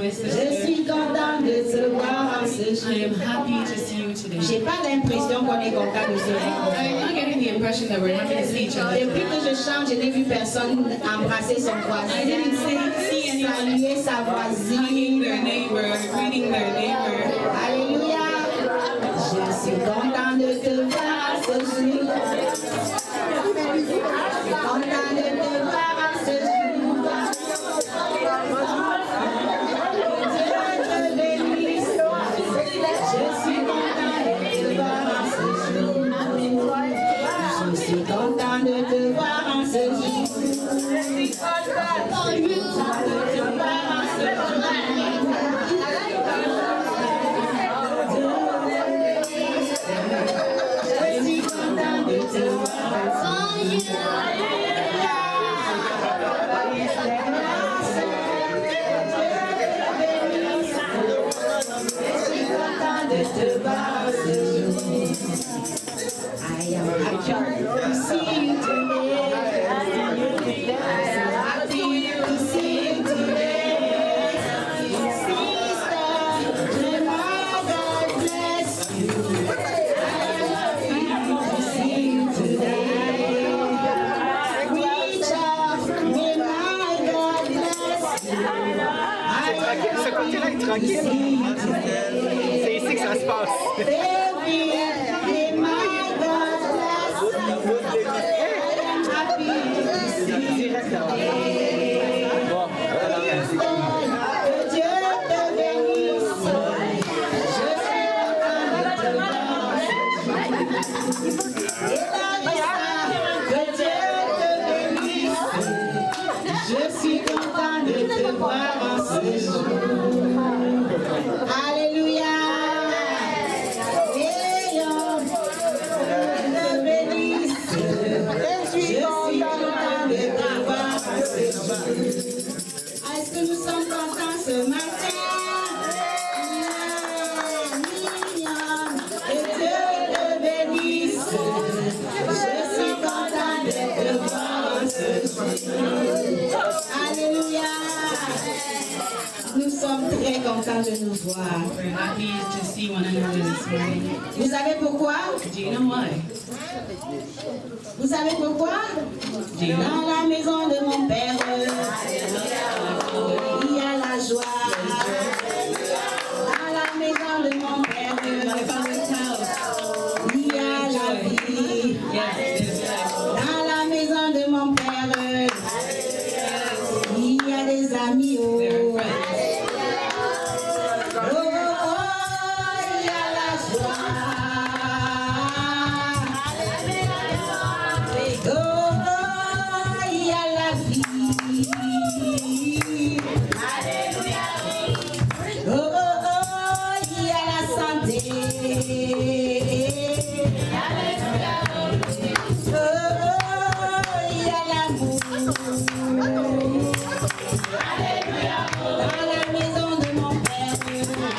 my Je sister. suis content de te voir en ce jour. I am happy to see you today. J'ai pas l'impression qu'on est content de se voir. I'm not getting the impression that we're happy to see each other. Depuis que je chante, je n'ai vu personne embrasser son I voisin, didn't see anyone saluer sa hugging their voisine. neighbor, greeting their neighbor. Alléluia. Je suis content de te voir ce jour. Je suis content de te voir ce jour. Que Dieu te bénisse. Je suis content de te voir en ce jour. Je suis content de te voir en ce jour. Je suis content de te voir en ce jour. Je suis content de te voir. Je suis content de te voir ce jour. I am happy to see you today. I am happy to see you today. Sister, may God bless you. I am happy to see you today. Preacher, may God bless you. I am happy to see you today. C'est ici que ça se passe. Baby, may my God bless you. I am happy to see you today. Que Dieu te bénisse. Je suis content de te voir. Que Dieu te bénisse. Je suis content de te voir en ce jour. Alléluia. Te bénisse. Je suis content de te voir en ce jour. Est-ce que nous sommes contents ce matin? Mignonne. Que Dieu te bénisse. Je suis content de te voir en ce jour. Alléluia. Nous sommes très contents de nous voir. We're happy to see one another this morning. Vous savez pourquoi? Do you know why? Vous savez pourquoi? Do you know? Dans la maison de mon père, il y a la joie. Dans la maison de mon père, My father's house. il y a la vie. Yes, it is life. Dans la maison de mon père, il y a des amis. Oh, There oh, are friends. oh, il y a la joie. Oh, oh, il y a la vie. Oh, oh, oh, il y a la santé. Oh, oh, il y a l'amour. Dans la maison de mon père, il y a la vie.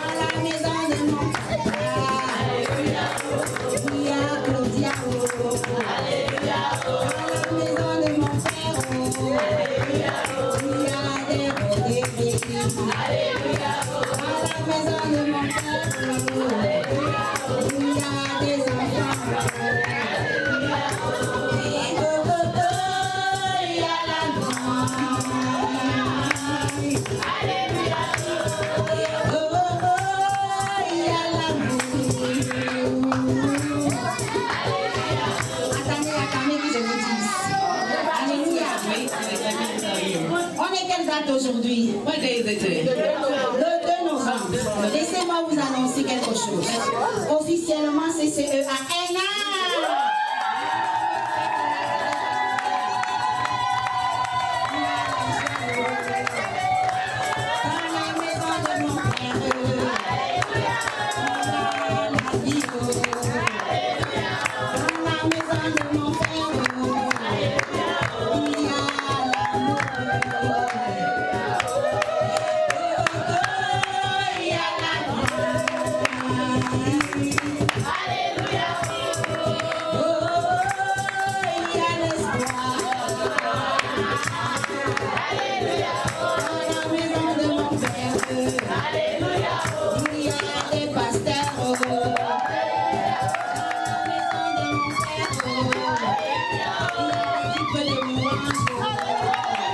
Dans la maison de mon père, il y a Claudia. Dans la maison de mon père, il y a des bébés. Dans la maison de mon père, il y a des enfants. Et oh, oh, oh, il y a la nuit. Oh, oh, oh, il y a l'amour. Attendez, attendez que je vous dise. Alléluia. Wait, let me tell you. On est quelle date aujourd'hui? What day is it today? Le 2 novembre. Laissez-moi vous annoncer quelque chose. Officiellement, CCE a un an. Dans la maison de mon père, la vie. Dans la maison de mon père, il y a l'amour. Il y a la vie. peu de louange.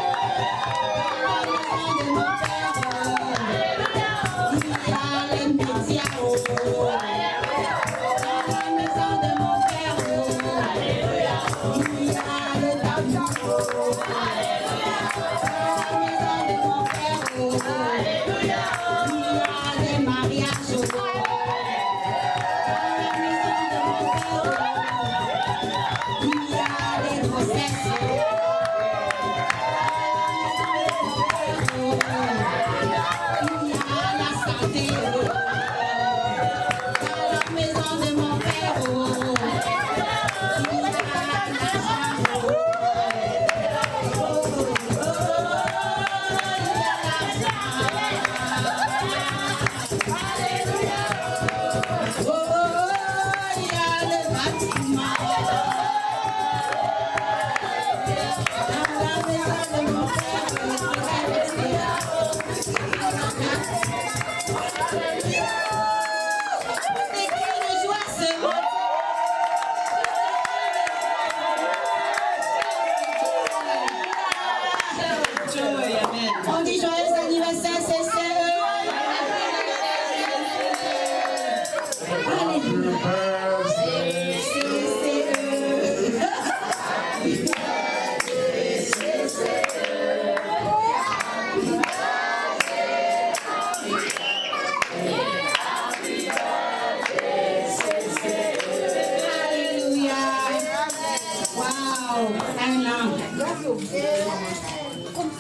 On dit joyeux anniversaire, c'est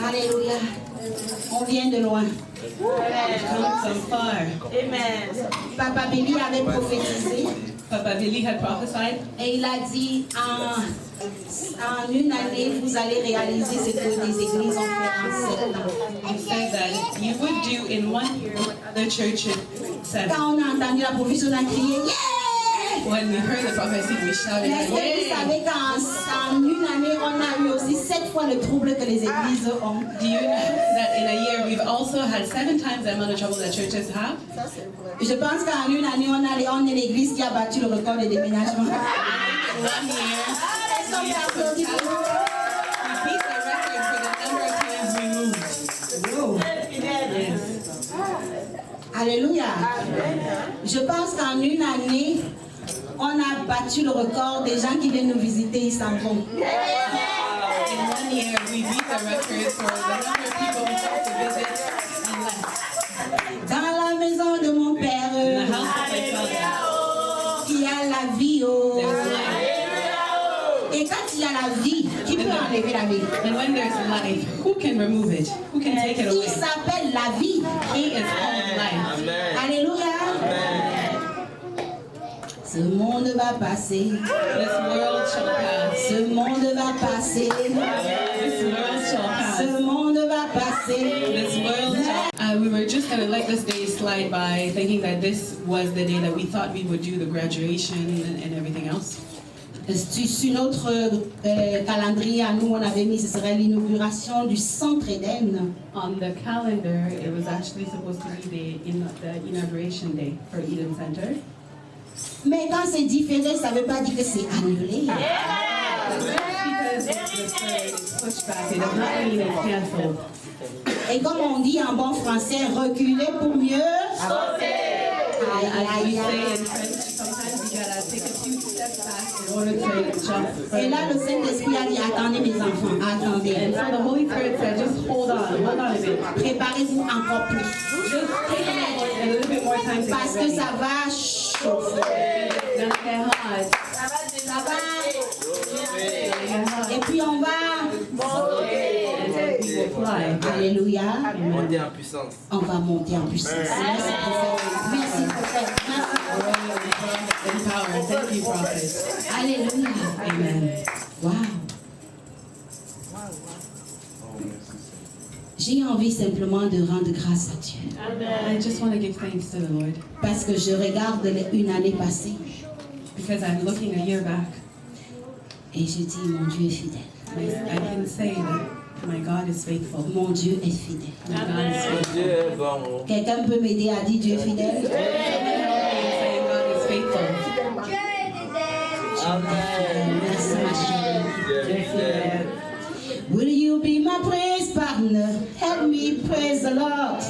Alléluia. On vient de loin. Come from far. Amen. Papa Billy avait prophétisé. Papa Billy had prophesied. Et il a dit, en une année, vous allez réaliser ce que les églises ont fait en 7 ans. He said that you would do in 1 year what other churches said. Quand on a entendu la prophétie, on a crié, yeah! When we heard the prophecy, we shouted, Est-ce que vous yay! savez qu'en une année, on a eu aussi 7 fois le trouble que les églises ont? Do you know that in a year we've also had 7 times the amount of trouble that churches have? Je pense qu'en une année, on est l'église qui a battu le record de déménagement. In 1 year, we beat the record for the number of times we moved. Yes. Alléluia. Je pense qu'en une année, on a battu le record des gens qui viennent nous visiter, ils s'en vont. In 1 year, we beat the record for the number of people who come to visit and left. Dans la maison de mon père, In the house of my father, il y a la vie. Oh. there's life. Et quand il y a la vie, qui peut enlever la vie? And when there's life, who can remove it? Who can take it Il away? s'appelle la vie. He is called life. Alléluia. Ce monde va passer. This world shall pass. Ce monde va passer. This world shall pass. Ce monde va passer. This world shall. We were just going to let this day slide by, thinking that this was the day that we thought we would do the graduation and everything else. Sur notre calendrier à nous, on avait mis, ce serait l'inauguration du Centre Eden. On the calendar, it was actually supposed to be the inauguration day for Eden Center. Mais quand c'est différé, ça ne veut pas dire que c'est annulé. Because it's pushed back, it does not mean it's canceled. Et comme on dit en bon français, reculer pour mieux. Aïe, As we aïe, say aïe. in French, sometimes you gotta take a few steps back in order to jump Et là, further. le Saint-Esprit a dit, attendez mes enfants, attendez. And so the Holy Spirit said, just hold on a bit. Préparez-vous encore plus. Just take a little bit more time to Parce get que ready. ça va chauffer. It's gonna get hot. Ça va. It's gonna get hot. Et puis on va. And then we will fly. Alléluia. Monter en puissance. On va monter en puissance. Merci prophète. Merci prophète. Merci. In power. Thank you, prophet. Alléluia. Amen. Wow. J'ai envie simplement de rendre grâce à Dieu. I just want to give thanks to the Lord Parce que je regarde une année passée because I'm looking a year back. et je dis, mon Dieu est fidèle. I can say that my God is faithful. Mon Dieu est fidèle. My God is faithful. Dieu est bon. Quelqu'un peut m'aider à dire Dieu est fidèle? Saying God is faithful. Amen. Merci ma chérie. Dieu est fidèle. partner? Help me praise the Lord.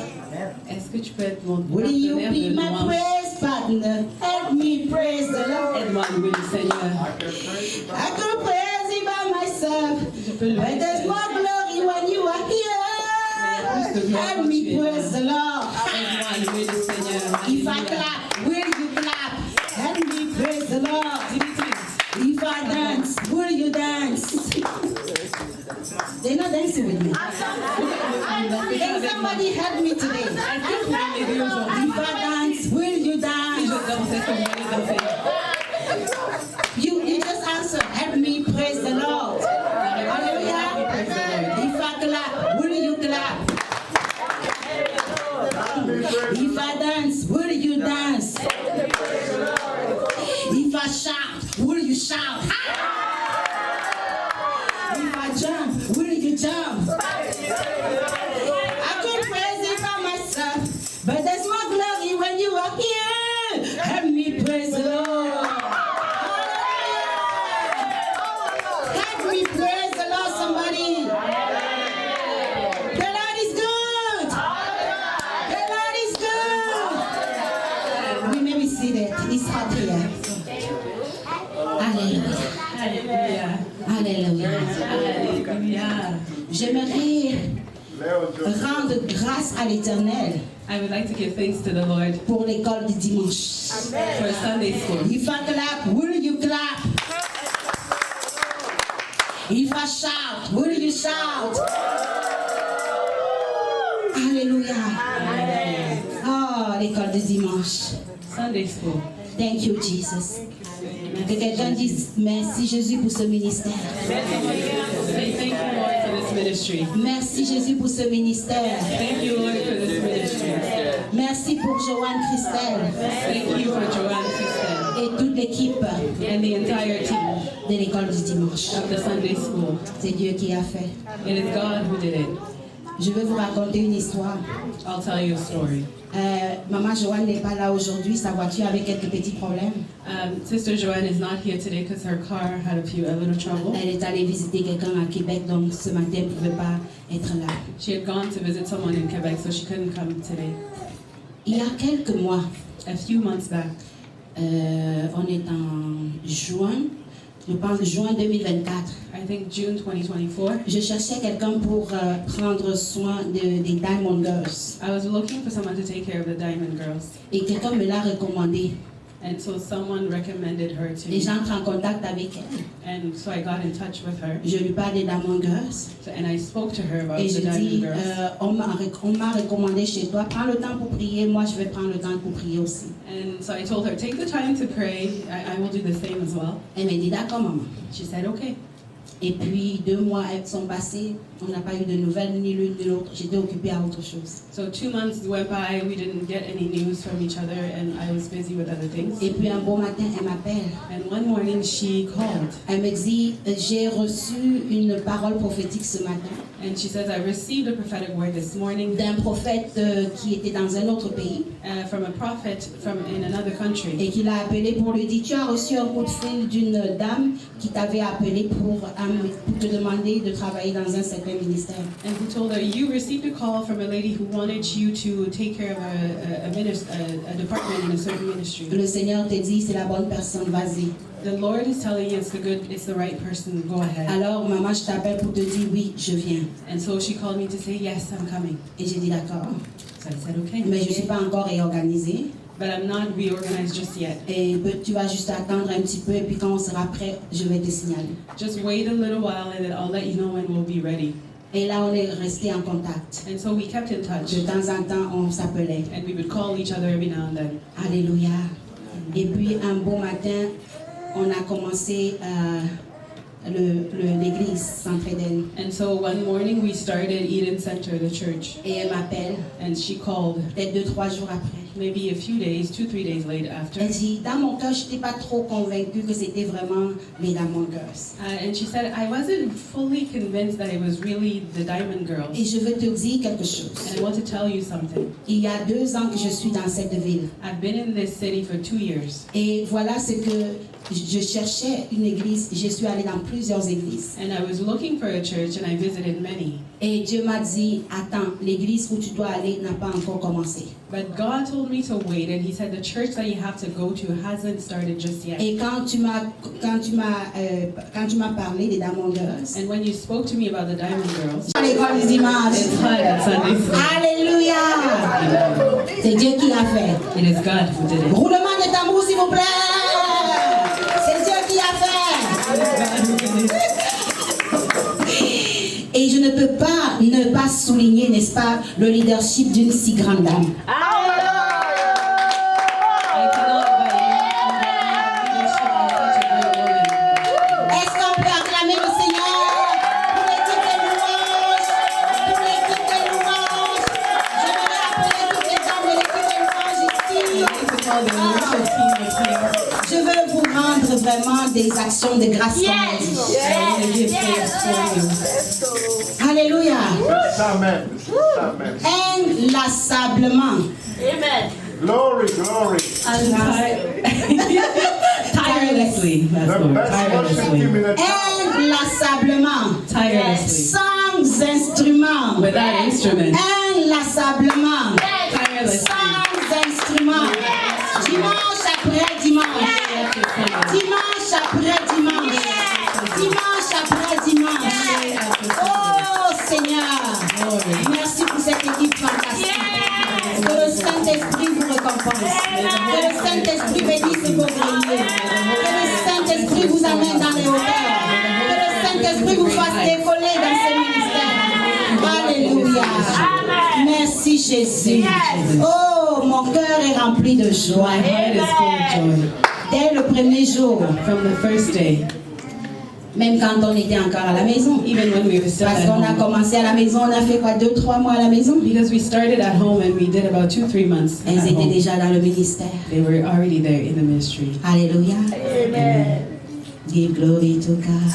Est-ce que tu peux être mon Will you partenaire be de my louange? praise partner? Help me praise the Lord. Aide-moi à louer le Seigneur. I could praise you by myself, Je peux louer but le there's Seigneur. more glory when you are here. Help me praise the Lord. Aide-moi à louer le Seigneur. If I Alléluia. clap, will you clap? Help me praise the Lord. Dis-le. If I dance, will you dance? They're not dancing with me. Can somebody help me today? Est-ce que vous pouvez m'aider aujourd'hui? If I dance, will you Si dance? je danse, est-ce que vous allez danser? You just answer. Help me praise the Lord. Hallelujah. If I clap, will you clap? If I dance, will you dance? If I shout, will you shout? If I jump, will you jump? I could praise it by myself, but there's more glory when you are here. Help me praise the Lord. Hallelujah. Help me praise the Lord, somebody. The Lord is good. The Lord is good. We may be seated. It's hot here. Alléluia. Alléluia. Alléluia. Alléluia. J'aimerais rendre grâce à l'Éternel I would like to give thanks to the Lord pour l'école du dimanche. for Sunday school. If I clap, will you clap? If I shout, will you shout? Alléluia. Oh, l'école du dimanche. Sunday school. Thank you, Jesus. Que quelqu'un dise merci Jésus pour ce ministère. Say thank you, Lord, for this ministry. Merci Jésus pour ce ministère. Thank you, Lord, for this ministry. Merci pour Joanne Christelle Thank you for Joanne Christel et toute l'équipe and the entire team de l'école du dimanche. of the Sunday school. C'est Dieu qui a fait. It is God who did it. Je vais vous raconter une histoire. I'll tell you a story. Maman Joanne n'est pas là aujourd'hui, sa voiture avait quelques petits problèmes. Sister Joanne is not here today because her car had a little trouble. Elle est allée visiter quelqu'un à Québec, donc ce matin elle ne pouvait pas être là. She had gone to visit someone in Quebec, so she couldn't come today. Il y a quelques mois, A few months back, on est en juin, je pense juin 2024. I think June 2024, Je cherchais quelqu'un pour prendre soin des Diamond Girls. I was looking for someone to take care of the Diamond Girls. Et quelqu'un me l'a recommandé. And so someone recommended her to Et me. j'entre en contact avec elle. And so I got in touch with her. Je lui parle des Diamond Girls. And I spoke to her about Et the je Diamond dis, Girls. on m'a recommandé chez toi, prends le temps pour prier, moi je vais prendre le temps pour prier aussi. And so I told her, take the time to pray. I will do the same as well. Elle m'a dit, d'accord maman. She said, okay. Et puis 2 mois sont passés, on n'a pas eu de nouvelles ni l'une ni l'autre, j'étais occupée à autre chose. So 2 months went by, we didn't get any news from each other, and I was busy with other things. Et puis un beau matin, elle m'appelle. And one morning she called, Elle me dit, j'ai reçu une parole prophétique ce matin and she says, I received a prophetic word this morning d'un prophète qui était dans un autre pays from a prophet from in another country. et qui l'a appelé pour lui dire, tu as reçu un coup de fil d'une dame qui t'avait appelé pour te demander de travailler dans un certain ministère. And he told her, you received a call from a lady who wanted you to take care of a department in a certain ministry. Le Seigneur te dit, c'est la bonne personne, vas-y. The Lord is telling you it's the right person, go ahead. Alors, maman, je t'appelle pour te dire, oui, je viens. And so she called me to say, yes, I'm coming. Et j'ai dit, d'accord. So I said, okay. Mais je ne suis pas encore réorganisée. But I'm not reorganized just yet. Et tu vas juste attendre un petit peu et puis quand on sera prêt, je vais te signaler. Just wait a little while and then I'll let you know when we'll be ready. Et là, on est resté en contact. And so we kept in touch. De temps en temps, on s'appelait. And we would call each other every now and then. Alléluia. Et puis, un beau matin, on a commencé l'église Saint-Frédéric. And so one morning we started Eden Center, the church. Et elle m'appelle, And she called. peut-être 2-3 jours après. maybe a few days, 2-3 days later after. Elle dit, dans mon cœur, je n'étais pas trop convaincue que c'était vraiment les Diamond Girls. And she said, I wasn't fully convinced that it was really the Diamond Girls. Et je veux te dire quelque chose. And I want to tell you something. Il y a 2 ans que je suis dans cette ville. I've been in this city for 2 years. Et voilà ce que je cherchais, une église. Je suis allée dans plusieurs églises. And I was looking for a church and I visited many. Et Dieu m'a dit, attends, l'église où tu dois aller n'a pas encore commencé. But God told me to wait, and He said the church that you have to go to hasn't started just yet. Et quand tu m'as parlé des Diamond Girls, And when you spoke to me about the Diamond Girls, à l'école du dimanche. it's hot at Sunday school. Alléluia! C'est Dieu qui l'a fait. It is God who did it. Roulement de tambour, s'il vous plaît. C'est Dieu qui l'a fait. It is God who did it. Et je ne peux pas ne pas souligner, n'est-ce pas, le leadership d'une si grande dame. I cannot but leadership of such a great woman. Est-ce qu'on peut acclamer le Seigneur pour l'équipe des louanges? Pour l'équipe des louanges. J'aimerais appeler toutes les dames de l'équipe des louanges ici. To call the worship team is here. Je veux vous rendre vraiment des actions de grâce. I want to give thanks for you. Alléluia. Amen. Amen. Inlassablement. Glory, glory. Tirelessly. That's The Lord. best worship team in the town. Inlassablement. Tirelessly. Sans instrument. Without instrument. Inlassablement. Tirelessly. Sans instrument. Dimanche après dimanche. Dimanche après dimanche. Dimanche après dimanche. Oh Seigneur. Merci pour cette équipe fantastique. Que le Saint-Esprit vous récompense. Que le Saint-Esprit bénisse vos greniers. Que le Saint-Esprit vous amène dans les hauteurs. Que le Saint-Esprit vous fasse décoller dans ce ministère. Alléluia. Merci Jésus. Oh, mon cœur est rempli de joie. My heart is full of joy. Dès le premier jour, From the first day, même quand on était encore à la maison. even when we were still Parce at qu'on a home. commencé à la maison, on a fait quoi, 2-3 mois à la maison? Because we started at home and we did about 2-3 months at Elles étaient home. déjà dans le ministère. They were already there in the ministry. Alléluia. Amen. Give glory to God.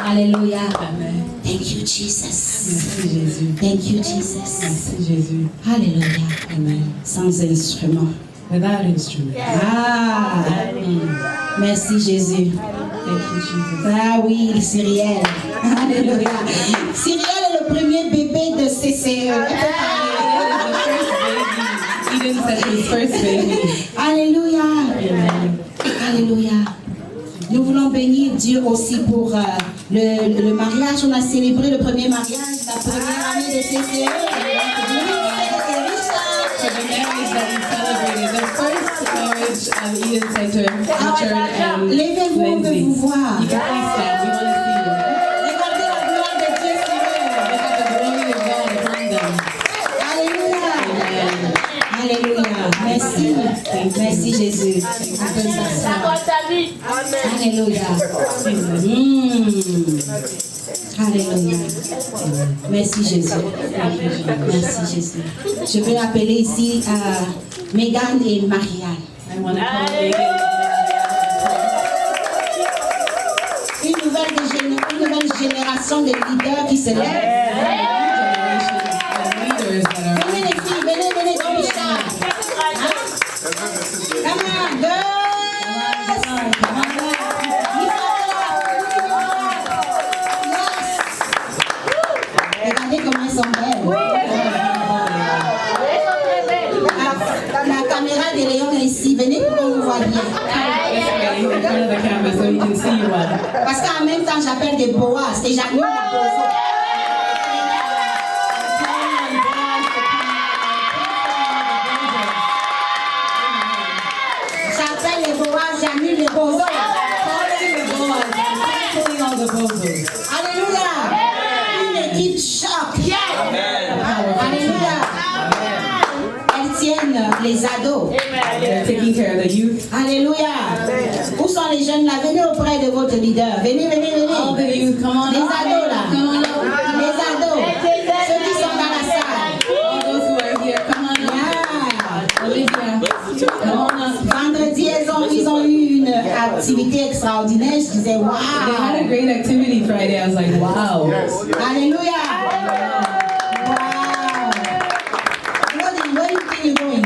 Alléluia. Amen. Thank you, Jesus. Merci Jésus. Thank you, Jesus. Merci Jésus. Alléluia. Amen. Sans instrument. Without instrument. Ah. Merci, Jésus. Thank you, Jesus. Ah oui, Cyrielle. Alléluia. Cyrielle est le premier bébé de CCE. Eden said his first baby. Alléluia. Amen. Alléluia. Nous voulons bénir Dieu aussi pour le mariage. On a célébré le premier mariage, la première année de CCE. For the marriage that we celebrated, the first marriage of Eden Center, Richard and Levez-vous, on veut Lindsay. vous voir. You can please stand. We want to see you. Regardez la gloire de Dieu sur eux. Look at the glory of God upon them. Alléluia. Amen. Alléluia. Merci. Merci Jésus. Alléluia. Alléluia. Merci Jésus. Merci Jésus. Je vais appeler ici Megan et Marianne. I want to call Megan. Une nouvelle génération de leaders qui se lèvent. Generation of leaders that are Venez les filles, venez, don't be shy. Come on, girls. Come on. Regardez comment elles sont belles. La caméra de Léon est ici. Venez pour qu'on nous voit bien. in front of the camera so we can see you well. Parce qu'en même temps, j'appelle des Boaz et j'annule la Boaz. J'appelle les Boaz, j'annule les Boaz. Alléluia. Une équipe choc. Alléluia. Elles tiennent les ados. They're taking care of the youth. Alléluia. Où sont les jeunes là? Venez auprès de votre leader. Venez, venez, All the venez. youth, come on Les up. ados là. Come on up. Les ados. Ceux qui sont dans la salle. extraordinaire. Je disais, They had waouh! a great activity Friday. I was like, wow. Yes, yes. Alléluia! Wow! Claudine, where do you think you're going?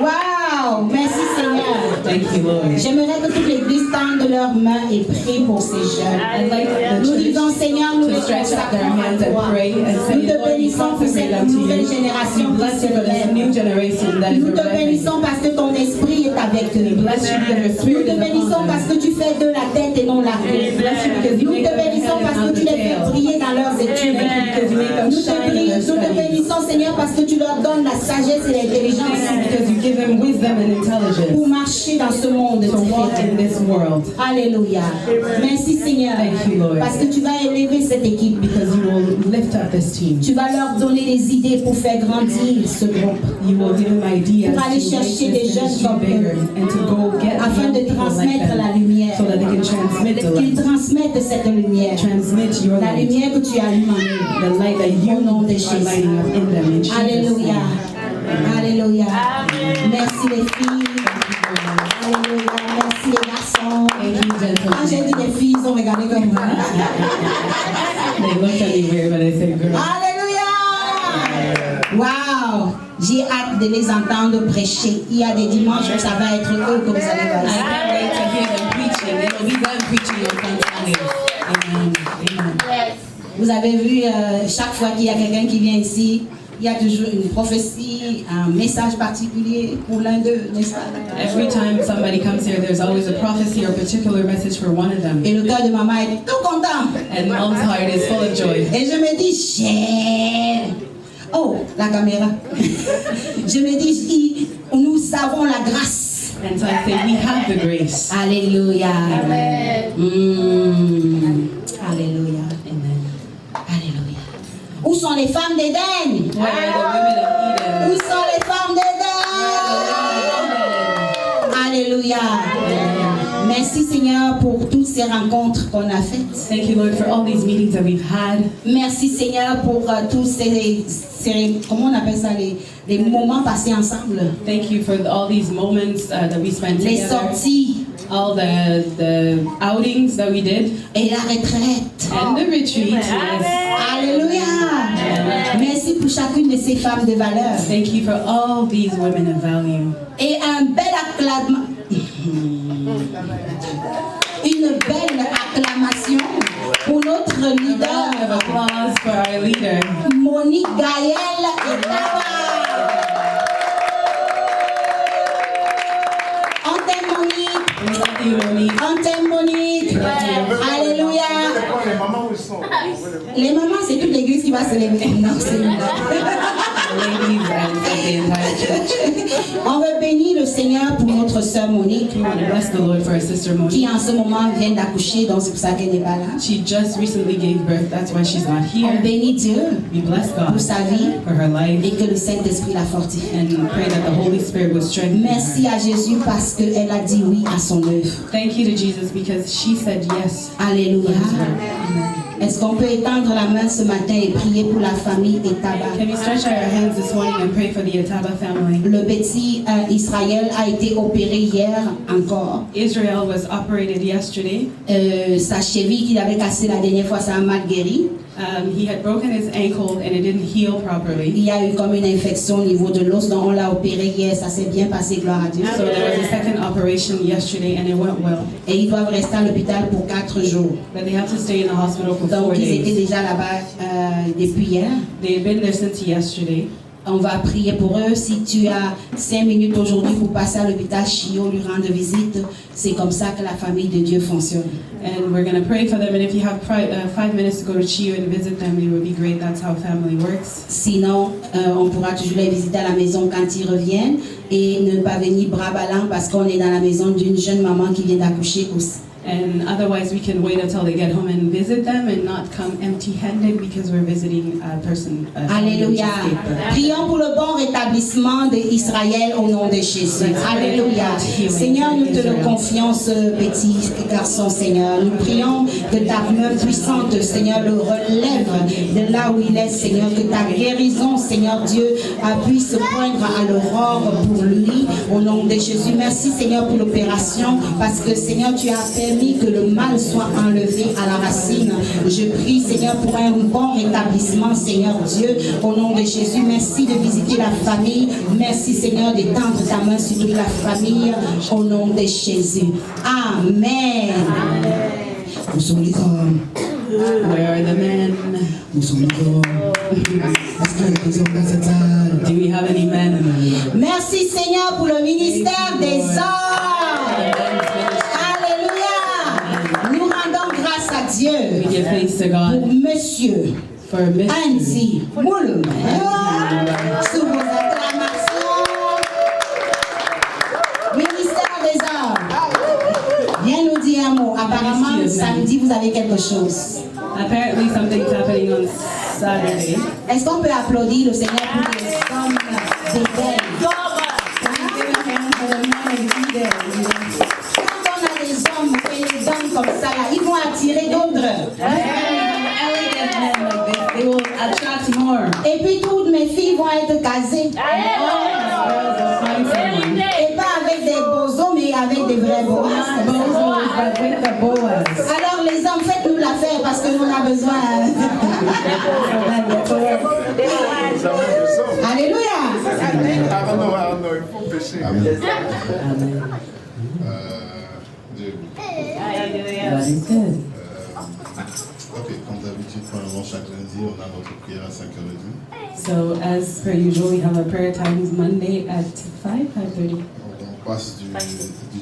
Wow! Merci Seigneur. Thank you, Lord. J'aimerais que toute l'église tende leurs mains et prie pour ces jeunes. I'd like the Nous church disons Seigneur, nous les to stretch out their consacrons hands à and toi. pray and Nous say, te Lord, we bénissons pour consecrate cette them to nouvelle you. génération We qui bless se you for this lève. new generation that is Nous te arriving. bénissons parce que ton esprit est avec eux. Bless you because your Nous spirit te is bénissons upon parce them. que tu fais de la tête et non la queue. Bless you because you Nous make te them the bénissons head parce and que not tu the les fais tail. briller dans leurs études. Because you make them Nous te shine in their nous te studies. bénissons Seigneur parce que tu leur donnes la sagesse et l'intelligence Because you give them wisdom and intelligence pour marcher dans ce monde to walk in différent. this world. Alléluia. Merci Seigneur. Thank you, Lord. Parce que tu vas élever cette équipe. Because you will lift up this team. Tu vas leur donner des idées pour faire grandir ce groupe. You will give them ideas Pour to aller make chercher des this jeunes ministry comme bigger eux. and to go get Afin young de people like transmettre la them lumière. so that they can transmit the Qu'ils light. transmettent cette lumière. Transmit your La light. lumière que tu allumes en eux. The light that you Au nom de are Jésus. lighting up in them. In Jesus' Alléluia. name. Alléluia. Merci les filles. Alléluia. Merci les garçons. Thank you, Quand j'ai gentlemen. dit les filles, ils ont regardé comme moi. They looked at me weird, but I said, girl. Alléluia. Wow. J'ai hâte de les entendre prêcher. Il y a des dimanches où ça va être eux que vous allez I voir. can't wait to hear them preaching. They will be done preaching on Sunday. Amen. Amen. Vous avez vu, chaque fois qu'il y a quelqu'un qui vient ici, il y a toujours une prophétie, un message particulier pour l'un d'eux, n'est-ce pas? Every time somebody comes here, there's always a prophecy or particular message for one of them. Et le cœur de maman est tout content. And mom's heart is full of joy. Et je me dis, cher. Oh, la caméra. Je me dis, nous avons la grâce. And so I say, we have the grace. Alléluia. Amen. Alléluia. Amen. Alléluia. Où sont les femmes d'Éden? Where are the women of Où Eden? sont les femmes d'Éden? Alléluia. Merci Seigneur pour toutes ces rencontres qu'on a faites. Thank you, Lord, for all these meetings that we've had. Merci Seigneur pour tous ces comment on appelle ça, les moments passés ensemble. Thank you for all these moments that we spent Les together. sorties All the outings that we did. et la retraite. And the retreat. Yes. Alléluia. Merci pour chacune de ces femmes de valeur. Thank you for all these women of value. Et un bel acclamation. Une belle acclamation pour notre A round of leader, applause for our leader. Monique Gaël et Taba. On t'aime Monique. We love you, Monique. On t'aime Monique. Alléluia. Les mamans où ils sont? Les mamans, c'est toute l'église qui va se lever. Non, c'est une blague. Ladies and the entire church. On veut bénir le Seigneur pour notre sœur Monique, We want to bless the Lord for our sister qui Monique. en ce moment vient d'accoucher, donc c'est pour ça qu'elle n'est pas là. She just recently gave birth. That's why she's not On here. bénit Dieu We bless pour God sa vie for her life et que le Saint-Esprit la fortifie. and pray that the Holy Spirit will strengthen Merci her. à Jésus parce qu'elle a dit oui à son œuvre. Thank you to Jesus because she said yes. Alléluia. Est-ce qu'on peut étendre la main ce matin et prier pour la famille Etaba? Can we stretch our hands this morning and pray for the Etaba family? Le petit Israël a été opéré hier encore. Israel was operated yesterday. Sa cheville qu'il avait cassée la dernière fois, ça a mal guéri. He had broken his ankle and it didn't heal properly. Il y a eu comme une infection au niveau de l'os, donc on l'a opéré hier, ça s'est bien passé, gloire à Dieu. So there was a second operation yesterday and it went well. Et ils doivent rester à l'hôpital pour 4 jours. But they have to stay in the hospital for 4 Donc ils étaient days. déjà là-bas depuis hier. They had been there since yesterday. On va prier pour eux. Si tu as 5 minutes aujourd'hui pour passer à l'hôpital Chio, lui rendre visite, c'est comme ça que la famille de Dieu fonctionne. And we're going to pray for them. And if you have 5 minutes to go to Chio and visit them, it would be great. That's how family works. Sinon, on pourra toujours les visiter à la maison quand ils reviennent et ne pas venir bras ballants parce qu'on est dans la maison d'une jeune maman qui vient d'accoucher aussi. And otherwise, we can wait until they get home and visit them and not come empty-handed because we're visiting a person. Alléluia. Prions pour le bon rétablissement d'Israël au nom de Jésus. Alléluia. Seigneur, nous te le confions, ce petit garçon, Seigneur. Nous prions que ta main puissante, Seigneur, le relève de là où il est, Seigneur. Que ta guérison, Seigneur Dieu, puisse poindre à l'aurore pour lui, au nom de Jésus. Merci, Seigneur, pour l'opération, parce que, Seigneur, tu as permis que le mal soit enlevé à la racine. Je prie, Seigneur, pour un bon rétablissement, Seigneur Dieu, au nom de Jésus. Merci de visiter la famille. Merci, Seigneur, d'étendre ta main sur toute la famille, au nom de Jésus. Amen. Où sont les hommes? Where are the men? Où sont les hommes? Est-ce qu'il y a des hommes dans cette salle? Do we have any men in the room? Merci, Seigneur, pour le ministère des hommes. Alléluia. Nous rendons grâce à Dieu We give thanks to pour God Monsieur for Mr. Andy Moulin. Sous vos acclamations. Ministère des hommes. Viens nous dire un mot. Apparemment, samedi, vous avez quelque chose. Apparently something's happening on Saturday. Est-ce qu'on peut applaudir le Seigneur pour les hommes fidèles? Quand on a des hommes et des dames comme ça, là, ils vont attirer d'autres. They will attract more. Et puis toutes mes filles vont être casées. Et pas avec des bozos, mais avec des vrais boas. Alors les hommes, faites-nous l'affaire parce que nous on a besoin. Alléluia. Arnaud, il faut pécher. Dieu. God is good. Ok, comme d'habitude, probablement chaque lundi, on a notre prière à 5h30. So as per usual, we have our prayer times Monday at 5:30. On passe du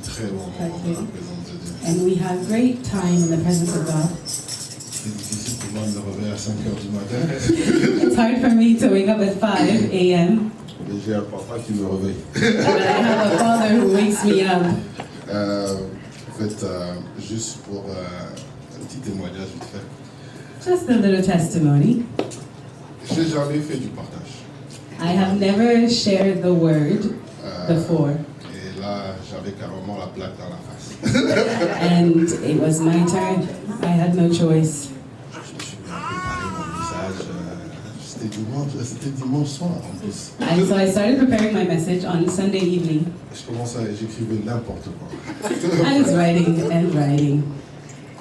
très bon moment dans la présence de Dieu. And we have great time in the presence of God. C'est difficile pour moi de me réveiller à 5h du matin. It's hard for me to wake up at 5 a.m., Mais j'ai un papa qui me réveille. but I have a father who wakes me up. En fait, juste pour un petit témoignage vite fait. Just a little testimony. J'ai jamais fait du partage. I have never shared the word before, Et là, j'avais carrément la plaque dans la face. and it was my turn. I had no choice. Je me suis bien préparé mon message. C'était dimanche soir en plus. And so I started preparing my message on Sunday evening. J'écrivais n'importe quoi. I was writing and writing.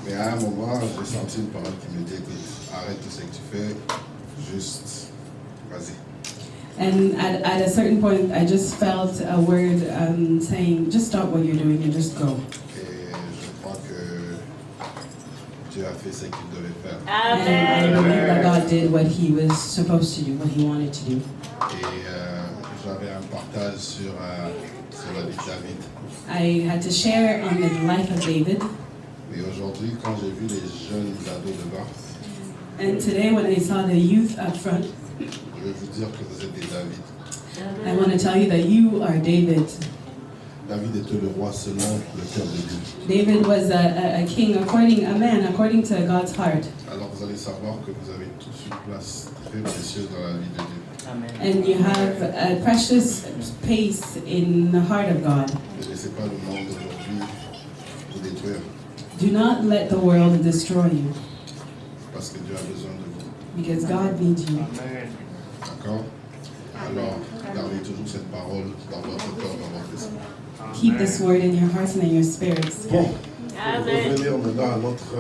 Mais à un moment, j'ai senti une parole qui me dit écoute, arrête tout ce que tu fais, juste vas-y. And at a certain point, I just felt a word saying, just stop what you're doing and just go. Et je crois que Dieu a fait ce qu'il devait faire. And I believe that God did what he was supposed to do, what he wanted to do. Et j'avais un partage sur la vie de David. I had to share on the life of David. Et aujourd'hui, quand j'ai vu les jeunes ados devant, And today, when I saw the youth up front, je vais vous dire que vous êtes des David. I want to tell you that you are David. David était le roi selon le cœur de Dieu. David was a king a man according to God's heart. Alors vous allez savoir que vous avez tous une place très précieuse dans la vie de Dieu. And you have a precious space in the heart of God. Ne laissez pas le monde d'aujourd'hui vous détruire, Do not let the world destroy you, parce que Dieu a besoin de vous. because God needs you. D'accord? Alors, gardez toujours cette parole dans votre cœur, dans votre esprit. Keep this word in your hearts and in your spirits. Bon, pour revenir maintenant à notre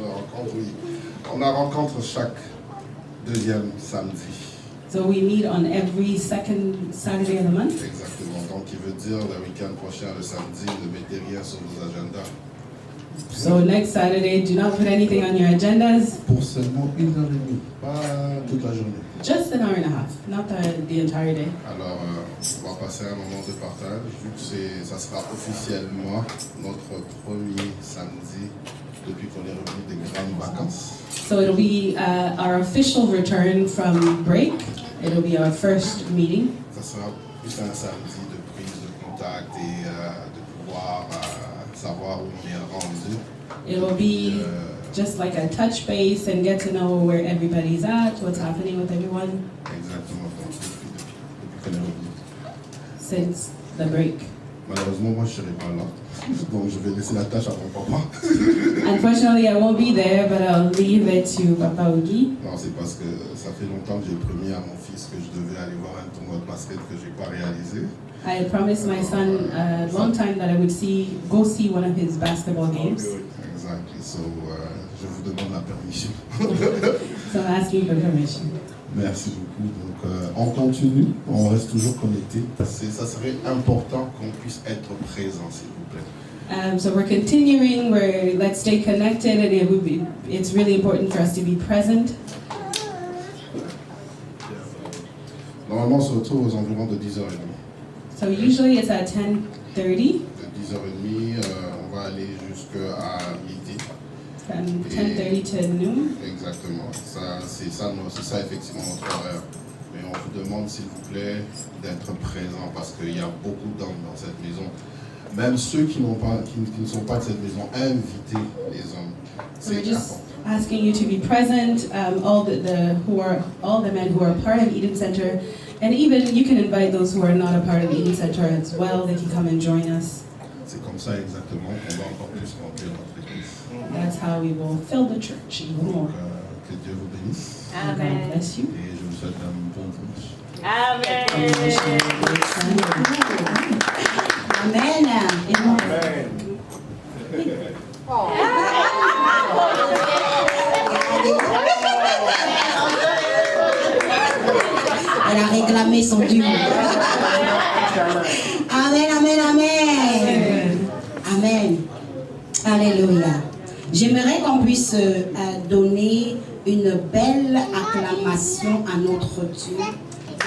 rencontre, oui. On a rencontre chaque deuxième samedi. So we meet on every second Saturday of the month. Exactement. Donc, il veut dire le week-end prochain, le samedi, ne mettez rien sur vos agendas. So next Saturday, do not put anything on your agendas. Pour seulement 1h30, pas toute la journée. Just an hour and a half, not the entire day. Alors, on va passer un moment de partage, vu que ça sera officiellement notre premier samedi depuis qu'on est revenu des grandes vacances. So it'll be our official return from break. It'll be our first meeting. Ça sera plus un samedi de prise de contact et de pouvoir savoir où on est rendu. It will be just like a touch base and get to know where everybody's at, what's happening with everyone Exactement, donc, depuis qu'on est revenu. since the break. Malheureusement, moi, je ne serai pas là. Donc, je vais laisser la tâche à mon papa. Unfortunately, I won't be there, but I'll leave it to Papa Ogi. Non, c'est parce que ça fait longtemps que j'ai promis à mon fils que je devais aller voir un tournoi de basket que je n'ai pas réalisé. I had promised my son a long time that I would go see one of his basketball games. Exactly. So, je vous demande la permission. So I'm asking for permission. Merci beaucoup. Donc, on continue, on reste toujours connecté. Ça serait important qu'on puisse être présent, s'il vous plaît. So we're continuing. Let's stay connected, and it's really important for us to be present. Normalement, on se retrouve aux environs de 10h30. So usually it's at 10:30, De 10h30, on va aller jusqu'à midi. from 10:30 to noon. Exactement. C'est ça effectivement notre horaire. Mais on vous demande, s'il vous plaît, d'être présent parce qu'il y a beaucoup d'hommes dans cette maison. Même ceux qui ne sont pas de cette maison, invitez les hommes. So we're C'est just important. asking you to be present, all the men who are part of Eden Center, and even you can invite those who are not a part of Eden Center as well. They can come and join us. C'est comme ça exactement qu'on va encore plus remplir notre église. That's how we will fill the church even more. Donc, que Dieu vous bénisse God bless you. et je vous souhaite un bon dimanche. Amen. Amen. Elle a réclamé son dû. Amen, amen, amen. Amen. Alléluia. J'aimerais qu'on puisse donner une belle acclamation à notre Dieu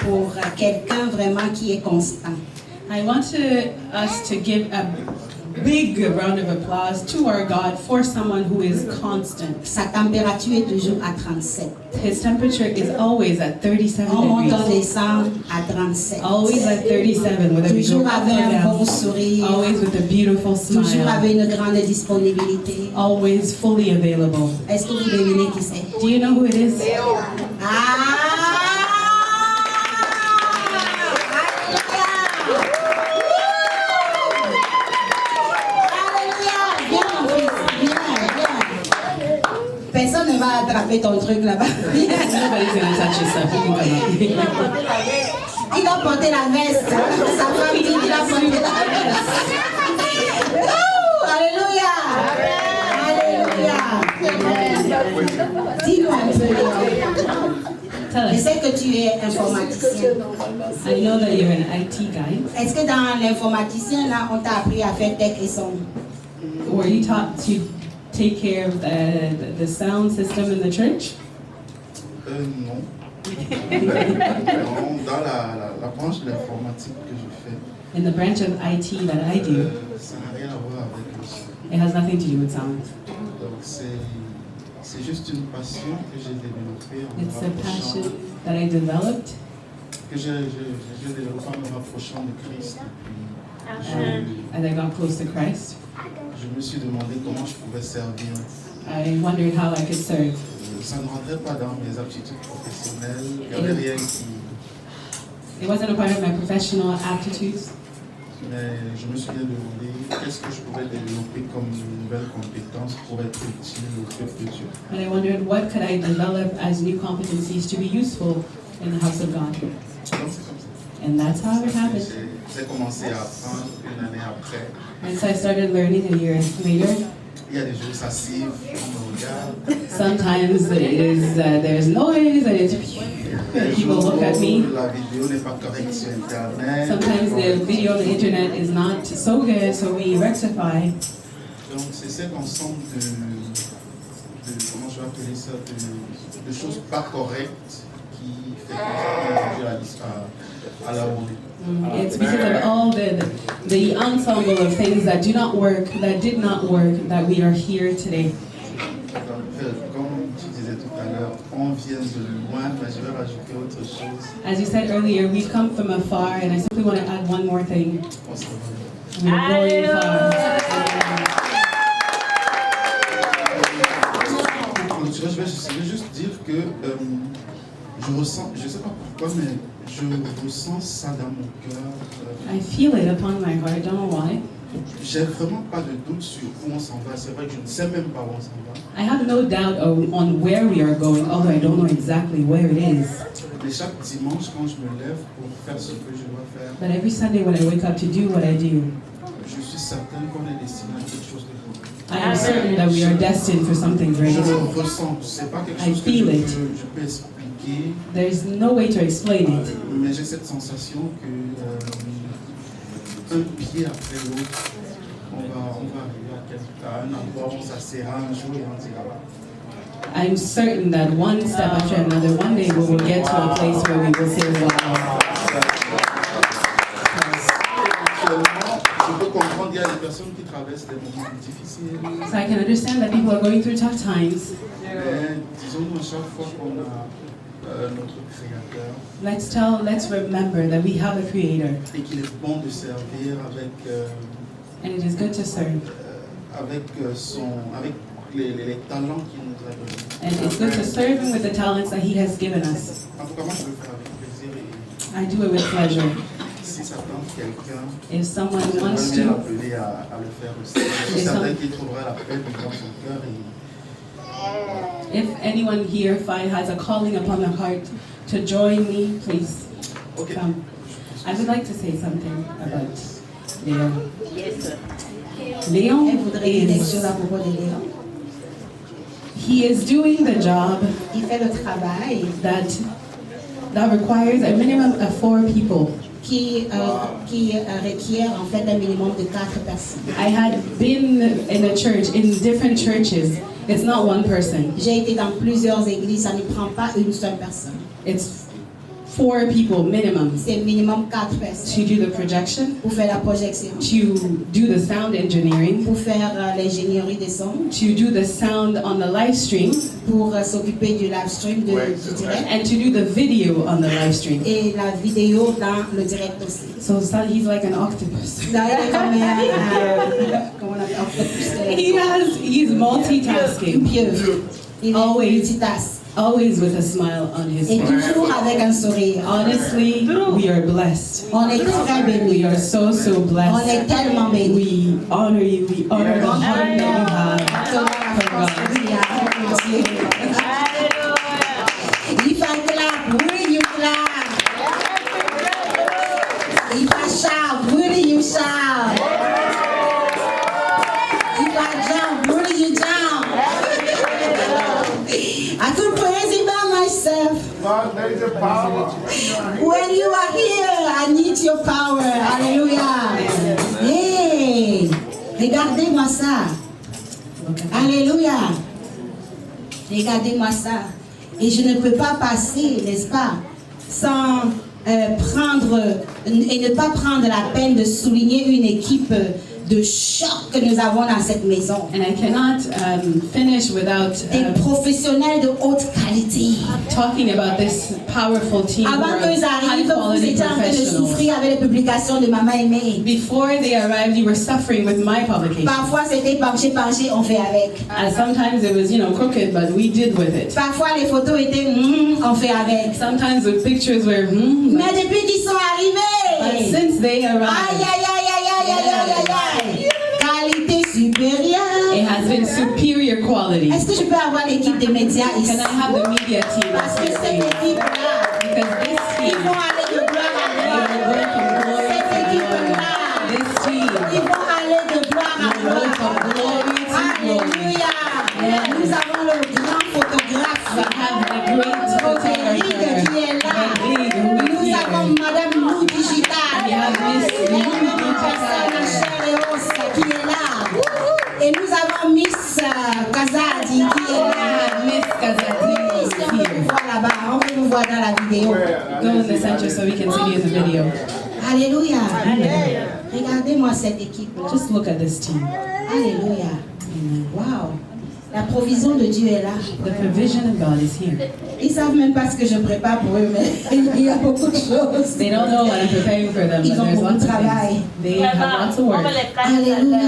pour quelqu'un vraiment qui est constant. I want us to give a big round of applause to our God for someone who is constant. Sa température est toujours à 37. His temperature is always at 37 On monte en degrees. décembre à 37. Always at 37 with a Toujours beautiful avec un bon down. sourire. Always with a beautiful Toujours smile. avec une grande disponibilité. Always fully available. Est-ce que vous devinez qui c'est? Do you know who it is? Ah! Alléluia! Viens, mon fils, viens. Personne ne va attraper ton truc là-bas. Nobody's gonna touch your stuff. You can come up. Il a porté la veste. Sa femme dit qu'il a porté la veste. Oh, alléluia! Alléluia! Dis-nous un peu. Tell Je us. sais que tu es informaticien. I know that you're an IT guy. Est-ce que dans l'informaticien, là, on t'a appris à faire tech et son? Were you taught to take care of the sound system in the church? Non. Non, dans la branche de l'informatique que je fais, In the branch of IT that I do, ça n'a rien à voir avec le son. it has nothing to do with sound. Donc c'est juste une passion que j'ai développée en me It's a rapprochant, passion that I developed que j'ai développé en me rapprochant de Christ. as I got close to Christ. Je me suis demandé comment je pouvais servir. I wondered how I could serve. Ça ne rentrait pas dans mes aptitudes professionnelles. Il n'y avait rien qui... It wasn't a part of my professional aptitudes, Mais je me suis bien demandé qu'est-ce que je pouvais développer comme une nouvelle compétence pour être utile au peuple de Dieu. but I wondered what could I develop as new competencies to be useful in the house of God. Donc c'est comme ça. And that's how it happened. J'ai commencé à apprendre une année après. And so I started learning a year later. Il y a des jours, ça siffle, on me regarde. Sometimes there's noise and people look at me. La vidéo n'est pas correcte sur Internet. Sometimes the video on the internet is not so good, so we rectify. Donc c'est cet ensemble de comment je vais appeler ça, de choses pas correctes qui fait qu'on à la rouler. It's because of all the ensemble of things that do not work, that did not work, that we are here today. Donc, comme tu disais tout à l'heure, on vient de loin, mais je vais rajouter autre chose. As you said earlier, we come from afar, and I simply want to add one more thing. On se revoit. We're going far. Je vais juste dire que je ressens, je ne sais pas pourquoi, mais je ressens ça dans mon cœur. I feel it upon my heart, I don't know why. J'ai vraiment pas de doute sur où on s'en va. C'est vrai que je ne sais même pas où on s'en va. I have no doubt on where we are going, although I don't know exactly where it is. Mais chaque dimanche, quand je me lève pour faire ce que je dois faire, But every Sunday when I wake up to do what I do, je suis certain qu'on est destiné à quelque chose de bon. I am certain that we are destined for something Je great. le ressens. C'est pas quelque I chose que feel it. je peux expliquer. There's no way to explain it. Mais j'ai cette sensation que un pied après l'autre, on va arriver à un endroit où on s'asseyera un jour et on dira. I'm certain that one step after another, one day we will get to a place where we will say, wow. Je peux comprendre qu'il y a des personnes qui traversent des moments difficiles. So I can understand that people are going through tough times. Mais disons-nous à chaque fois qu'on a notre Créateur Let's remember that we have a creator et qu'il est bon de servir avec and it is good to serve. avec les talents qu'il nous a donnés. And it's good to serve him with the talents that he has given us. En tout cas, moi je le fais avec plaisir et I do it with pleasure. si ça tente quelqu'un, If someone je wants vais to, l'appeler à le faire aussi. Je suis certain qu'il trouvera la paix dans son cœur et if anyone here has a calling upon their heart to join me, please ok. come. I would like to say something about Léon. Léon Elle voudrait dire quelque chose is, à propos de Léon. he is doing the job Il fait le travail that requires a minimum of 4 people. qui requiert en fait un minimum de 4 personnes. I had been in a church, in different churches. It's not one person. J'ai été dans plusieurs églises, ça ne prend pas une seule personne. It's 4 people minimum C'est minimum 4 personnes. to do the projection, Pour faire la projection, to do the sound engineering, pour faire l'ingénierie des sons, to do the sound on the live stream, pour s'occuper du live stream du direct and to do the video on the live stream. et la vidéo dans le direct aussi. So he's like an octopus. D'ailleurs, il est comme comment on appelle, octopus, He's multitasking, une pieuvre. Il Always. multitask. always with a smile on his Et face. toujours avec un sourire. Honestly, we are blessed. On est très We bénis. are so On blessed. est tellement bénis. We honor you. We honor the heart that you have Alléluia. from God. Il fait clap, will you clap? Il fait shout, will you shout? Il fait jump, will you jump? I could praise him by myself. God, there is a power. When you are here, I need your power. Alléluia. Hey, regardez-moi ça. Alléluia. Regardez-moi ça. Et je ne peux pas passer, n'est-ce pas, sans prendre et ne pas prendre la peine de souligner une équipe de choc que nous avons dans cette maison. And I cannot finish without Des professionnels de haute qualité. talking about this powerful team who Avant are qu'ils arrivent, vous high-quality étiez en train de professionals. souffrir avec les publications de Maman Aimée. Before they arrived, you were suffering with my publication. Parfois, c'était penché, on fait avec. And sometimes it was, crooked, but we did with it. Parfois, les photos étaient, on fait avec. Sometimes the pictures were, Mais depuis qu'ils sont but arrivés, since they aïe, arrived, aïe, aïe, aïe, aïe, aïe, aïe, aïe, qualité supérieure. it has been superior quality. Est-ce que je peux avoir l'équipe des médias ici? Can I have the media team? Parce que cette équipe-là, Because this ils team, vont aller de gloire à they will go gloire. from glory Cette to glory. équipe-là, This team, ils vont aller de gloire à they will go from gloire. glory to glory. Alléluia. Yes. Nous avons le grand photographe. We have the great Rodrigue photographer, qui est là. Rodrigue, who is Nous avons here. Madame Lou Digital. We have Miss Lou Et nous avons Digital. Personne Chère et Hausse qui est là. Et nous avons Miss Kazadi qui est là. Miss Kazati Si is on peut vous here. voir là-bas, on peut vous voir dans la vidéo. Go in the center so we can see you in the video. Alléluia. Regardez-moi cette équipe-là. Just look at this team. Alléluia. Amen. Wow. La provision de Dieu est là. The provision of God is here. Ils savent même pas ce que je prépare pour eux, mais il y a beaucoup de choses. They don't know what I'm preparing for them, Ils but ont there's beaucoup lots de of travail. things. They have lots of work. Alléluia.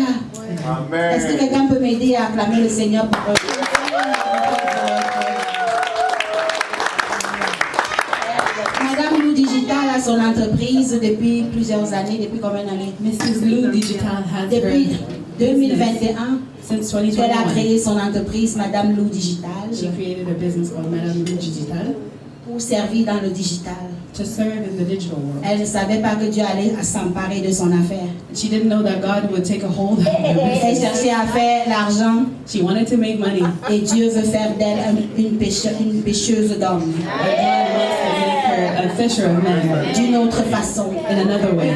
Amen. Est-ce que quelqu'un peut m'aider à acclamer le Seigneur pour eux? Madame Lou Digital a son entreprise depuis plusieurs années. Depuis combien d'années? Mrs. Lou Digital has Depuis her 2021, since elle a 2021. créé son entreprise, Madame Lou Digital, She created a business called Madame Lou Digital pour servir dans le digital. to serve in the digital world. Elle ne savait pas que Dieu allait s'emparer de son affaire. She didn't know that God would take a hold of her Elle business. cherchait à faire l'argent She wanted to make money, et Dieu veut faire d'elle une pêcheuse d'hommes but God wants to make her a fisher of men d'une autre façon. in another way.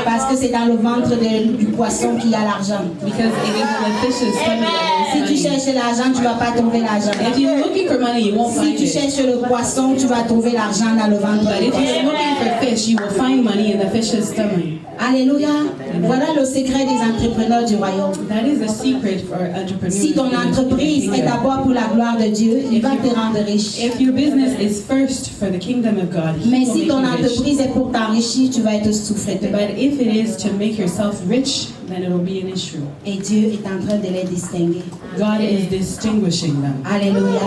Parce que c'est dans le ventre du poisson qu'il y a l'argent. Because it is in the fish's stomach Si that tu there's money. cherches l'argent, tu ne vas pas trouver l'argent. If you're looking for money, you won't Si find tu it. cherches le poisson, tu vas trouver l'argent dans le ventre But du if poisson. you're looking for fish, you will find money in the fish's stomach. Alléluia. Voilà le secret des entrepreneurs du royaume. That is the secret for entrepreneurs. Si ton entreprise est d'abord pour la gloire de Dieu, il va te rendre riche. If your business is first for the kingdom of God, He Mais will si make ton you rich. entreprise est pour t'enrichir, tu vas être souffreteux. But if it is to make yourself rich, then it will be an issue. Et Dieu est en train de les distinguer. God is distinguishing them. Alléluia.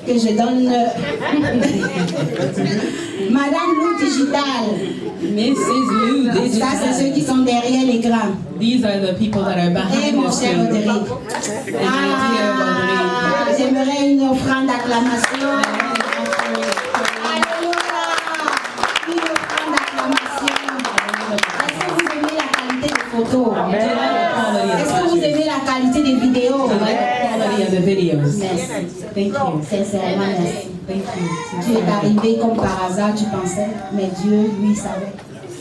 Que je donne Madame Lou Digital. Mrs. Lou Ça, c'est ceux qui Digital. sont derrière l'écran. These are the people that are Et behind mon the cher screen. Roderick. And my dear Roderick. J'aimerais une offrande d'acclamation. Alléluia. Une offrande d'acclamation. Est-ce que vous aimez la qualité des photos? Do you like the quality of Est-ce que vous pictures? aimez la qualité des vidéos? Do you like the quality of the videos? Merci. Thank you. Sincèrement, merci. Thank you. Tu es arrivé comme par hasard, tu pensais, mais Dieu, lui, savait.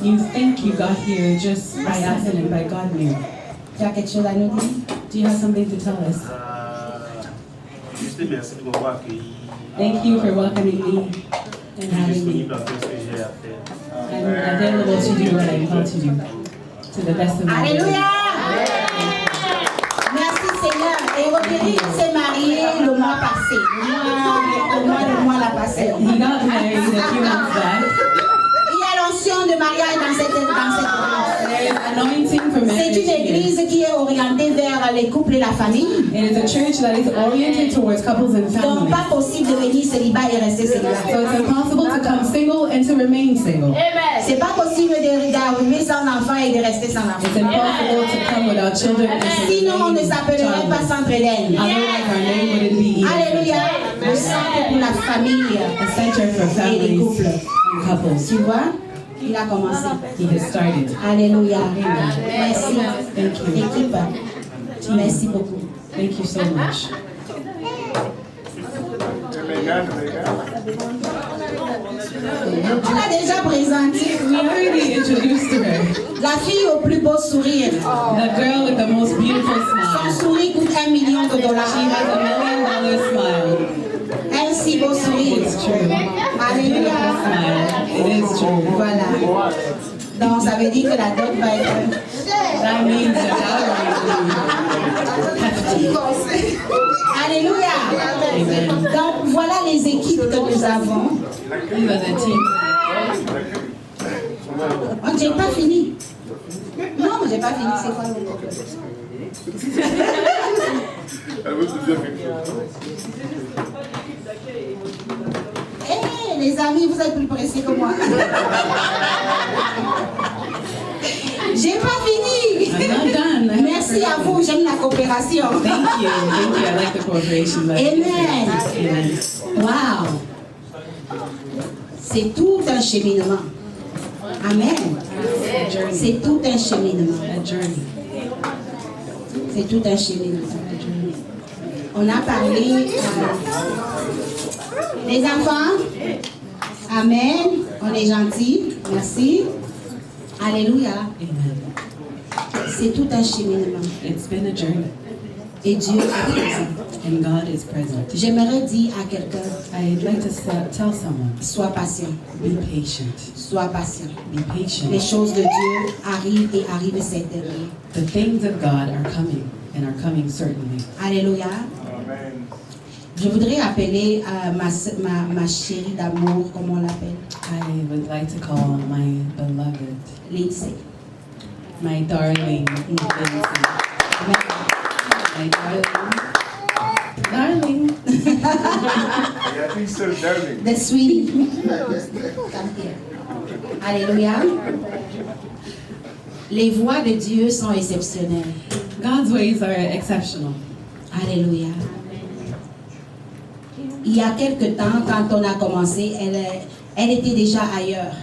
You think you got here just by accident, but God knew. Tu as quelque chose à nous dire? Do you have something to tell us? Juste merci de m'avoir accueilli. Thank you for welcoming me and Je suis having me. disponible à faire ce que j'ai à faire. I'm available to do what I'm called to do to the best of my ability. Alléluia! Merci Seigneur. Et Roderick s'est marié le mois passé. Le mois l'a passé. He got married a few months back. Il y a l'onction de mariage dans cette église. There's anointing for C'est marriage une here. église qui est orientée vers les couples et la famille. It is a church that is oriented towards couples and Donc families. pas possible de venir célibat et rester So célibataire. it's impossible to come single and to remain single. C'est pas possible d'arriver sans enfant et de rester sans enfant. It's impossible to come without children and to Sinon, on ne remain s'appellerait pas childless. Centre Eden. Otherwise, our name wouldn't be Eden. Alléluia. Le centre pour la famille A center for et les families couples. and couples. Tu vois, il a commencé. He has started. Alléluia. Merci. Thank you. Équipe, merci beaucoup. Thank you so much. Tu l'as déjà présenté. We already introduced her. La fille au plus beau sourire. The girl with the most beautiful Son smile. sourire coûte $1 million. She has $1 million smile. Un si beau sourire. It's true. Alléluia. Smile. It is true. Voilà. Donc ça veut dire que la dot va être That means the dowry will be hefty. Alléluia. Amen. Donc voilà les équipes que nous avons. These are the team. Oh, j'ai pas fini. Non, j'ai pas fini. C'est quoi le mot? Elle veut te dire quelque chose. Eh, les amis, vous êtes plus pressés que moi. J'ai pas fini. I'm not done. Merci à vous, j'aime la coopération. Thank you. Thank you. I like the cooperation. But Amen. Amen. Wow. C'est tout un cheminement. Amen. A journey. C'est tout un cheminement. A journey. C'est tout un cheminement. A journey. On a parlé les enfants. Amen. On est gentils. Merci. Alléluia. Amen. C'est tout un cheminement. It's been a journey, Et Dieu est présent. and God is present. J'aimerais dire à quelqu'un, I'd like to tell someone, sois patient. be patient. Sois patient. Be Les patient. choses de Dieu arrivent et arrivent certainement. The things of God are coming. and are coming certainly. Alléluia. Amen. Je voudrais appeler ma chérie d'amour, comme on l'appelle, I would like to call my beloved, Lindsay. my darling, Lindsay. My darling. I think so, darling. The sweetie. Come here. Alléluia. Les voies de Dieu sont exceptionnelles. God's ways are exceptional. Alléluia. Il y a quelque temps, quand on a commencé, elle était déjà ailleurs.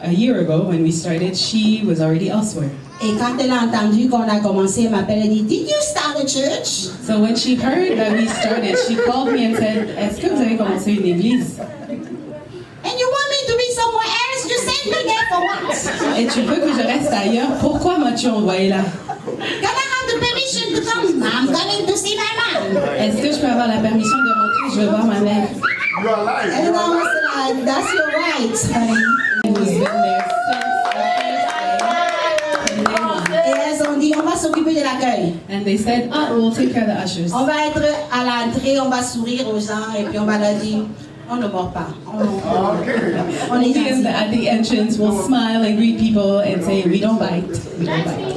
A year ago when we started, she was already elsewhere. Et quand elle a entendu qu'on a commencé, elle m'appelle et dit, Did you start a church? So when she heard that we started, she called me and said, Est-ce que vous avez commencé une église? And you want me to be somewhere else? You sent me there for what? Et tu veux que je reste ailleurs? Pourquoi m'as-tu envoyé là? Can I have the permission to come? I'm coming to see my mom. Est-ce que je peux avoir la permission de rentrer? Je veux voir ma mère. You are lying. And I was like, that's your right, honey. Who's been there since the first day. And they won. Et elles ont dit, on va s'occuper de l'accueil. And they said, we'll take care of the ushers. On va être à l'entrée, on va sourire aux gens et puis on va leur dire, on ne mord pas. On est gentil. At the entrance, we'll smile and greet people and say, we don't bite. We don't bite.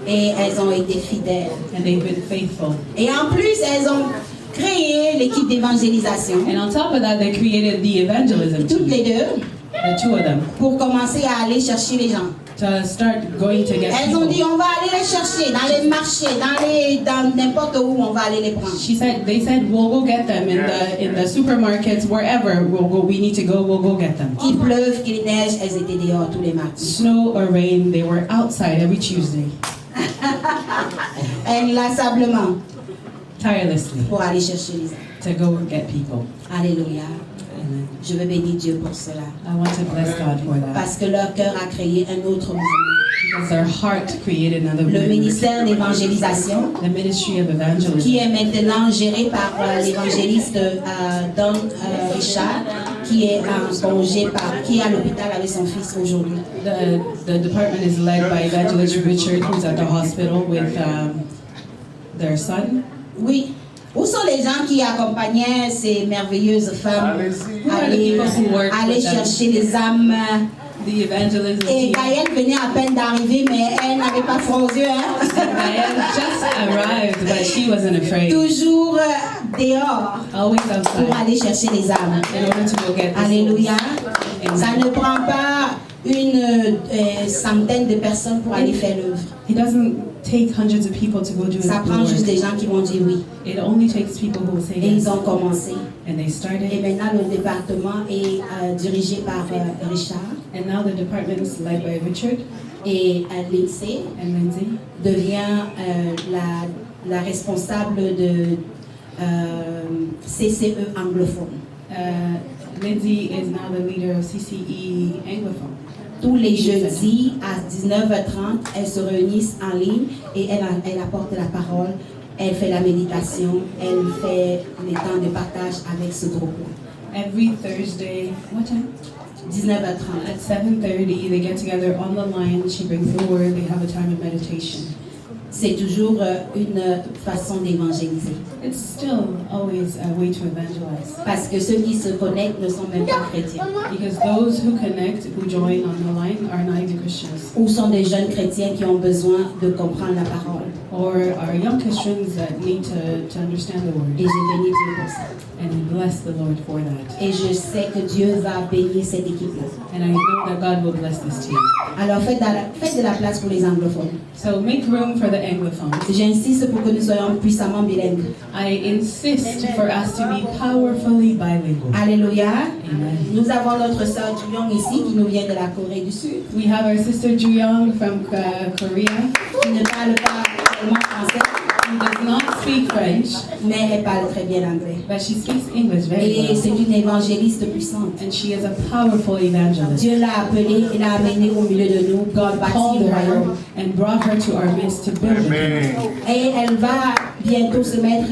Et elles ont été fidèles. And they've been faithful. Et en plus, elles ont créé l'équipe d'évangélisation. And on top of that, they created the evangelism Toutes team, les deux, the two of them, pour commencer à aller chercher les gens. to start going to get Elles ont dit, people. on va aller les chercher dans les marchés, dans n'importe où, on va aller les prendre. They said, we'll go get them in the supermarkets, wherever we'll go. We need to go. We'll go get them. Qu'il pleuve, qu'il neige, elles étaient dehors tous les matins. Snow or rain, they were outside every Tuesday, Inlassablement, tirelessly, pour aller chercher les gens. to go get people. Alléluia. Amen. Je veux bénir Dieu pour cela. I want to bless God for that. Parce que leur cœur a créé un autre mouvement. Because their heart created another Le movement. ministère d'évangélisation, The ministry of evangelism, qui est maintenant géré par l'évangéliste Don Richard, qui est en congé, qui est à l'hôpital avec son fils aujourd'hui. the department is led by Evangelist Richard, who's at the hospital with their son. Oui. Où sont les gens qui accompagnaient ces merveilleuses femmes Allez-y. aller chercher les âmes? The evangelism Et team. Gaëlle venait à peine d'arriver, mais elle n'avait pas froid aux yeux. Hein? Diane just arrived, but she wasn't afraid. Toujours dehors Always pour outside aller chercher les âmes. in order to go get the souls. Alléluia. Ça ne prend pas une centaine de personnes pour aller faire l'œuvre. It doesn't take hundreds of people to go do Ça the prend juste work. des gens qui vont dire oui. It only takes people who will say Et yes. ils ont commencé. And they Et started. maintenant, le département est dirigé par Richard. And now the department is led by Richard Et Lindsay and Lindsay. devient la responsable de CCE anglophone. Lindsay is now the leader of CCE Anglophone. Tous les jeudis à 19h30, elles se réunissent en ligne et elle apporte la parole, elle fait la méditation, elle fait les temps de partage avec ce groupe. Every Thursday, what time? 19h30. At 7:30, they get together on the line. She brings the word. They have a time of meditation. C'est toujours une façon d'évangéliser. It's still always a way to evangelize. Parce que ceux qui se connectent ne sont même pas chrétiens. Because those who connect, who join on the line, are not even Christians. Ou sont des jeunes chrétiens qui ont besoin de comprendre la parole. Or are young Christians that need to understand the word. Et je bénis Dieu pour ça. And we bless the Lord for that. Et je sais que Dieu va bénir cette équipe-là. And I know that God will bless this team. Alors faites de la place pour les anglophones. So make room for the Anglophones. J'insiste pour que nous soyons puissamment bilingues. I insist for us to be powerfully bilingual. Alléluia. Amen. Nous avons notre sœur Juyong ici qui nous vient de la Corée du Sud, We have our sister Juyong from Korea, qui ne parle pas tellement français, who does not speak French, mais elle parle très bien anglais. but she speaks English very Et well. c'est une évangéliste puissante. And she is a powerful evangelist. Dieu l'a appelée et l'a amenée au milieu de nous pour bâtir Called le her royaume. and brought her to our midst to build it. Amen. Et elle va bientôt se mettre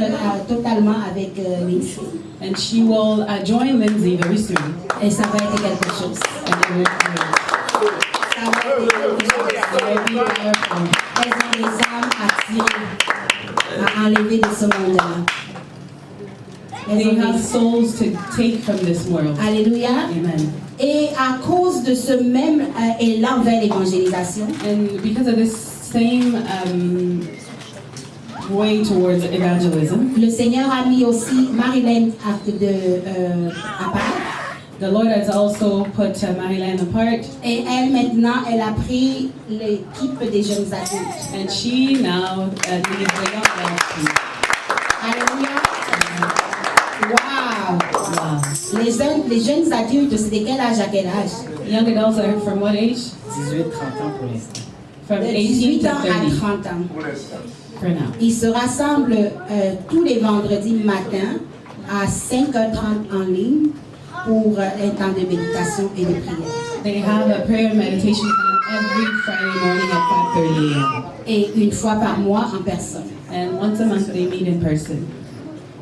totalement avec Lindsay. And she will join Lindsay very soon. Et ça va être quelque chose. And it will Ça va être quelque chose. be powerful. elles ont les âmes à tirer, à enlever de ce monde-là. They have souls to take from this world. Alléluia. Amen. Et à cause de ce même élan vers l'évangélisation, And because of this same way towards evangelism, le Seigneur a mis aussi Marilyn à part. the Lord has also put Marilyn apart, Et elle, maintenant, elle a pris l'équipe des jeunes adultes. and she now leads the young adults team. Alléluia. Wow. Wow. Les jeunes adultes, c'est de quel âge à quel âge? Young adults are from what age? 18-30 ans pour l'instant. From De 18 18 to ans à 30 30 ans. Pour l'instant. for now. Ils se rassemblent tous les vendredis matin à 5h30 en ligne pour un temps de méditation et de prière. They have a prayer and meditation time every Friday morning at 5:30 a.m. Et une fois par mois en personne. And once a month they meet in person.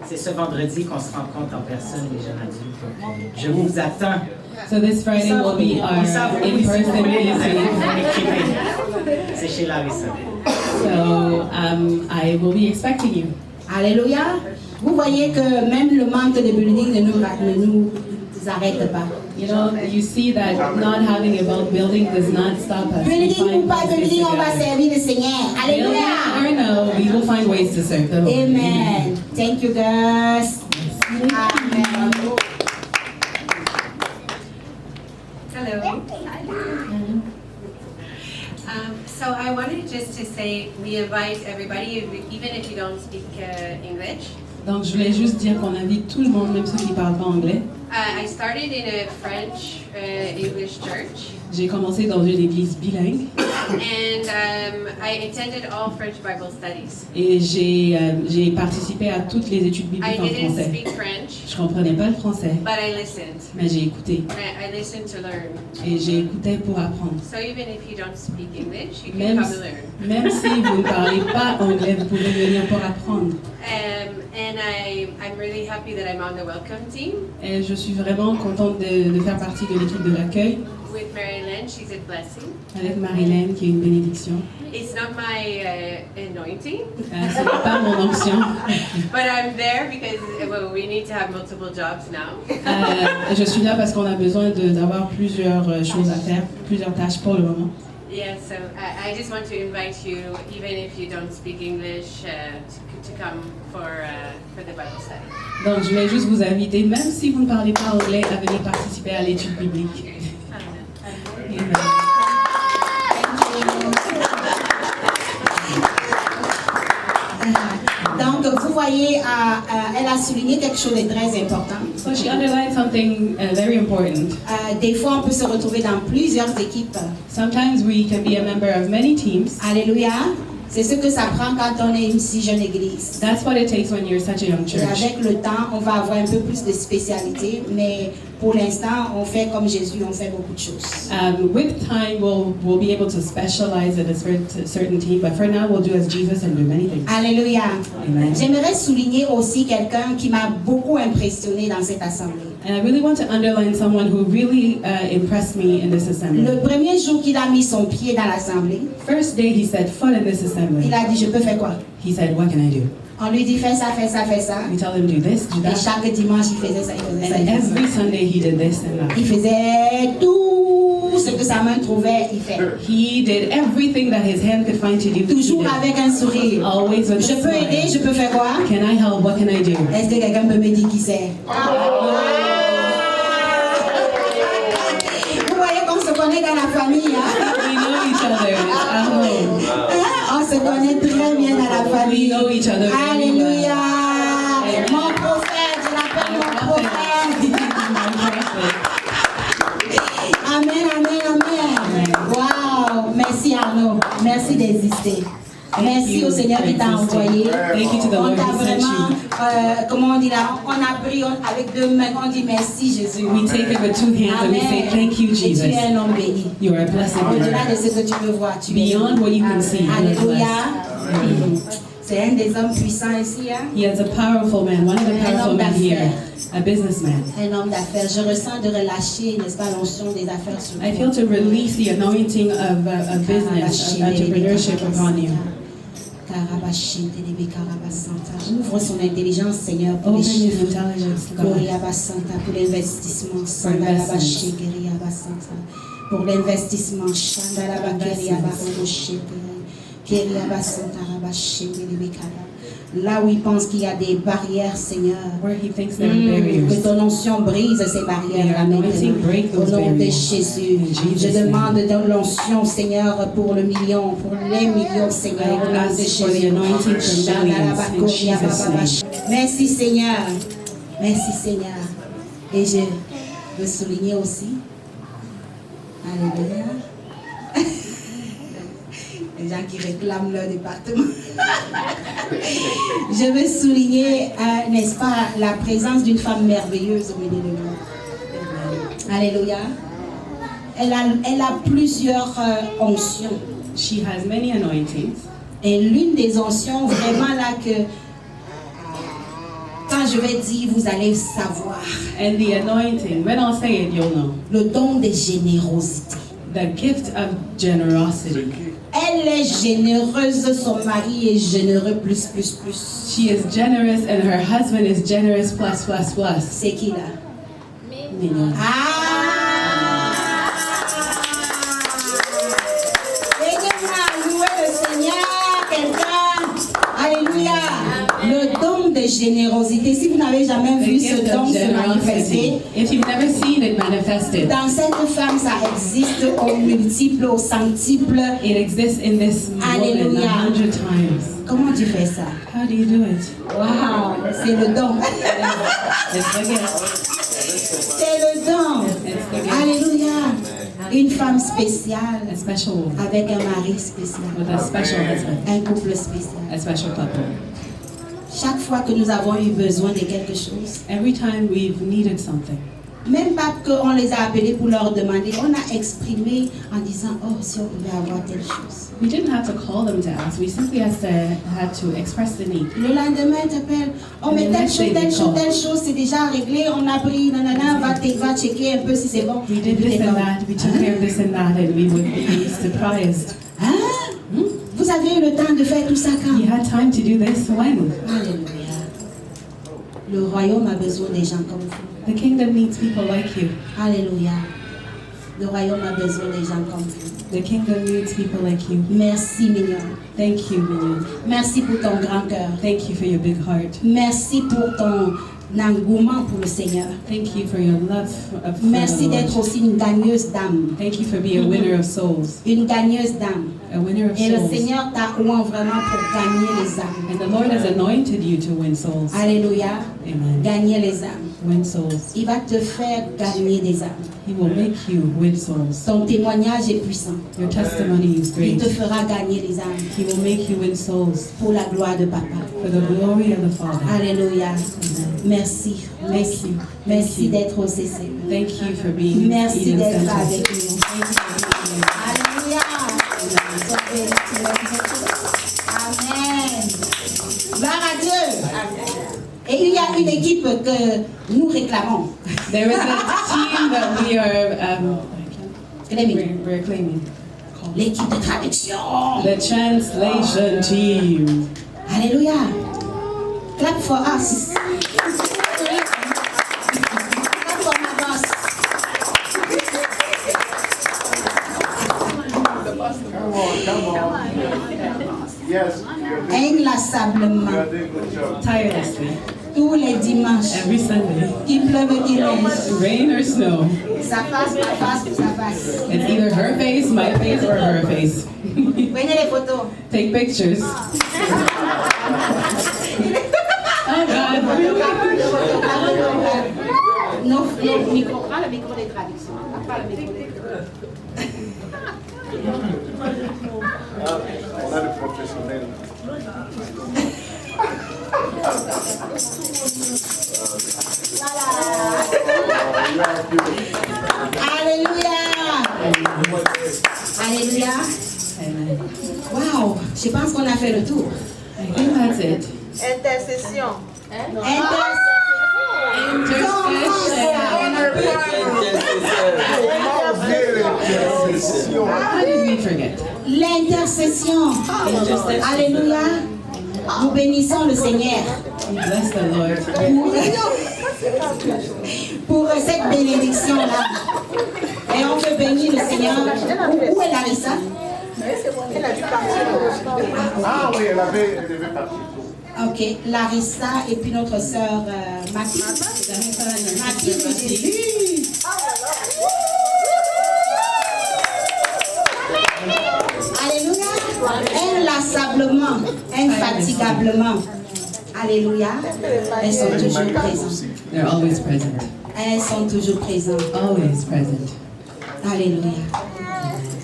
C'est ce vendredi qu'on se rencontre en personne, les jeunes adultes. Donc, je vous attends. So this Friday will be our in-person meeting. C'est chez Larissa. So I will be expecting you. Alléluia. Vous voyez que même le manque de building ne nous arrête pas. You know, you see that not having a building does not stop us. We Building ou find pas ways to building, on va gather. servir le Seigneur. Building Alléluia. or no, we will find ways to serve the Lord. Amen. Thank you, girls. Amen. Hello. So I wanted just to say we invite everybody, even if you don't speak English. Donc je voulais juste dire qu'on invite tout le monde, même ceux qui ne parlent pas anglais. I started in a French English church, J'ai commencé dans une église bilingue and I attended all French Bible studies. et j'ai participé à toutes les études I bibliques en didn't français. speak French, Je comprenais pas le français, but I listened. mais j'ai écouté I listened to learn. et j'ai écouté pour apprendre. So even if you don't speak English, you can Même, come learn. même si vous ne parlez pas anglais, vous pouvez venir pour apprendre. And I'm really happy that I'm on the welcome team Et je suis vraiment contente de faire partie de l'équipe de l'accueil with Mary Lynn. She's a blessing. avec Marilyn qui est une bénédiction. It's not my anointing, Ce n'est pas mon onction. but I'm there because we need to have multiple jobs now. Je suis là parce qu'on a besoin d'avoir plusieurs choses à faire, plusieurs tâches pour le moment. Yeah, so I just want to invite you, even if you don't speak English, to come for the Bible study. Donc je voulais juste vous inviter, même si vous ne parlez pas anglais, à venir participer à l'étude biblique. Amen. Donc, vous voyez, elle a souligné quelque chose de très important. So she underlined something very important. Des fois, on peut se retrouver dans plusieurs équipes. Sometimes we can be a member of many teams. Alléluia. C'est ce que ça prend quand on est une si jeune église. That's what it takes when you're such a young Et church. avec le temps, on va avoir un peu plus de spécialité, mais pour l'instant, on fait comme Jésus, on fait beaucoup de choses. With time, we'll be able to specialize in a certain team, but for now, we'll do as Jesus and do many things. Alléluia. Amen. J'aimerais souligner aussi quelqu'un qui m'a beaucoup impressionné dans cette assemblée. And I really want to underline someone who really impressed me in this assembly. Le premier jour qu'il a mis son pied dans l'assemblée, First day he set foot in this assembly, il a dit, je peux faire quoi? he said, what can I do? On lui dit, fais ça, fais ça, fais ça. We tell him do this, do Et that. chaque dimanche, il faisait ça, il faisait ça, And il faisait ça. every Sunday he did this and that. Il faisait tout ce que sa main trouvait, il fait. He did everything that his hand could find to do. He Toujours did. avec un sourire. Always with Je a peux aider, smile. je peux faire quoi? Can I help? What can I do? Est-ce que quelqu'un peut me dire qui c'est? Vous voyez qu'on se connaît dans la famille, hein? We know each other at home. Hein? On se connaît très bien dans la We famille. know each other very well. Alléluia! Mon prophète, je l'appelle mon prophète. Amen, amen, amen. Wow! Merci Arnaud. Merci d'exister. Merci au Seigneur qui t'a envoyé. Thank you to the On Lord t'a who sent vraiment, you. comment on dit là, on a pris avec deux mains, on dit merci Jésus. We take it with two hands and we say, thank you, Et tu Jesus. es un homme béni. You are a blessed man. Au-delà de ce que tu peux voir, tu es. Beyond what you can see, you are Alléluia. blessed. C'est un des hommes puissants ici. Hein? He is a powerful man, one of the Un powerful homme men here. d'affaires. a businessman. un homme d'affaires. Je ressens de relâcher, n'est-ce pas, l'onction des affaires sur I vous. feel to release the anointing of a business, of entrepreneurship upon you. Ouvre son intelligence, Seigneur, pour les Open his chiffres. intelligence, God. Koriabasanta, pour l'investissement. Sandalabashi, Keriabasanta. Pour l'investissement. Shandalabakeriyabasanta, Keriyabasanta, Rabashi, Keribekara. Là où il pense qu'il y a des barrières, Seigneur. Where he thinks there are Que barriers. ton onction brise ces barrières. Your Amen. anointing break Au those nom de barriers. Jésus, In Jesus' je name. demande de l'onction, Seigneur, pour le million, pour les millions, Seigneur, au I nom de ask for the Jésus. anointing for millions in Jesus' name. Merci, Seigneur. Merci, Seigneur. Et je veux souligner aussi. Alléluia. Les gens qui réclament leur département. Je veux souligner, n'est-ce pas, la présence d'une femme merveilleuse au milieu de nous. Alléluia. Elle a plusieurs onctions. She has many anointings. Et l'une des onctions, vraiment là que, quand je vais dire, vous allez savoir. And the anointing, when I'll say it, you'll know. Le don de générosité. The gift of generosity. Elle est généreuse, son mari est généreux plus. She is generous and her husband is generous plus. C'est qui là? Mignon. Aidez-moi à louer le Seigneur, quelqu'un. Alléluia. Le don de générosité. Si vous n'avez jamais The vu ce gift don of se manifester, generosity. If you've never seen it manifested, dans cette femme, ça existe au multiple, au centuple. it exists in this woman Alléluia. 100 times. Comment tu fais ça? How do you do it? Waouh, c'est le don. It's the gift. C'est le don. It's the gift. Alléluia. Une femme spéciale A special woman avec un mari spécial. with a special husband, Un couple spécial. a special couple. Chaque fois que nous avons eu besoin de quelque chose, Every time we've needed something, même pas qu'on les a appelés pour leur demander, on a exprimé en disant, oh, si on pouvait avoir telle chose. we didn't have to call them to ask. We simply had to express the need. Le lendemain, ils t'appellent, oh, mais And the telle next chose, day telle they chose, call. telle chose, c'est déjà réglé, on a pris, nanana, va checker un peu si c'est bon. We did this and that. We took care of this and that, and we would be surprised. Hein? Vous avez eu le temps de faire tout ça quand? You had time to do this when? Alléluia. Le royaume a besoin des gens comme vous. The kingdom needs people like you. Alléluia. Le royaume a besoin des gens comme vous. The kingdom needs people like you. Merci, mignon. Thank you, Mignon. Merci pour ton grand cœur. Thank you for your big heart. Merci pour ton engouement pour le Seigneur. Thank you for your love for Merci the d'être Lord. aussi une gagneuse d'âme. Thank you for being a winner of souls. Une gagneuse d'âme. A winner of Et le souls. Seigneur t'a oint vraiment pour gagner les âmes. And the Lord has anointed you to win souls. Alléluia. Amen. Gagner les âmes. Win souls. Il va te faire gagner des âmes. He will make you win souls. Ton témoignage est puissant. Your testimony is Il great. te fera gagner les âmes He will make you win souls pour la gloire de Papa. for the glory of the Father. Alléluia. Amen. Merci. Thank you. Merci Thank you. d'être au CC. Thank you for being Merci Eden d'être Center. avec nous. Alléluia. Amen. Gloire à Dieu. Et il y a une équipe que nous réclamons. There is a team that we are we're claiming. L'équipe de traduction. The translation team. Alléluia. Clap for us. Clap for my boss. Come on. Yes, Inlassablement. you're doing a good job. Tirelessly. Tous les dimanches. Every Sunday. Il pleuve, il neige. Rain or snow. Ça passe, ça passe, ça passe. It's either her face, my face, or her face. Prenez les photos. Take pictures. Oh God. Non, le micro. Prends le micro des traductions. Prends le micro des traductions. On a le professionnel. Alléluia. Alléluia. Amen. Wow, je pense qu'on a fait le tour. I think that's it. Intercession. How did we forget? L'intercession. Alléluia. Nous bénissons le Seigneur Bless the Lord. pour cette bénédiction-là. Et on veut bénir le Seigneur. Où est Larissa? Ah oui, elle devait partir. Ok, Larissa et puis notre sœur Mathilde. Mathilde, j'ai vu. Alléluia. Inlassablement, infatigablement. Alléluia. Elles sont toujours présentes. They're always present. Elles sont toujours présentes. Always present. Alléluia.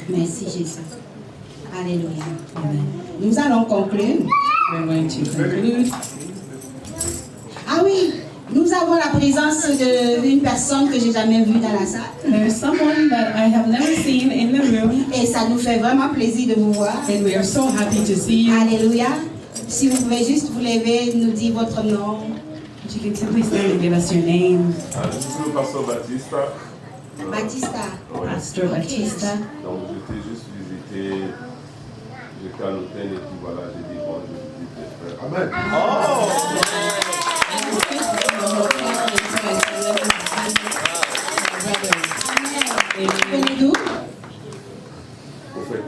Merci Jésus. Alléluia. Amen. Nous allons conclure. We're going to conclude. Ah oui, nous avons la présence d'une personne que j'ai jamais vue dans la salle. There's someone that I have never seen in the room, Et ça nous fait vraiment plaisir de vous voir. and we are so happy to see you. Alléluia. Si vous pouvez juste vous lever, nous dire votre nom. If you can simply stand and give us your name, Je suis le pasteur Baptista. Batista. Pastor Batista. Donc j'étais juste visité, j'étais à l'hôtel et puis voilà, j'ai dit bon, je visite les frères. Amen. Vous venez d'où? En fait,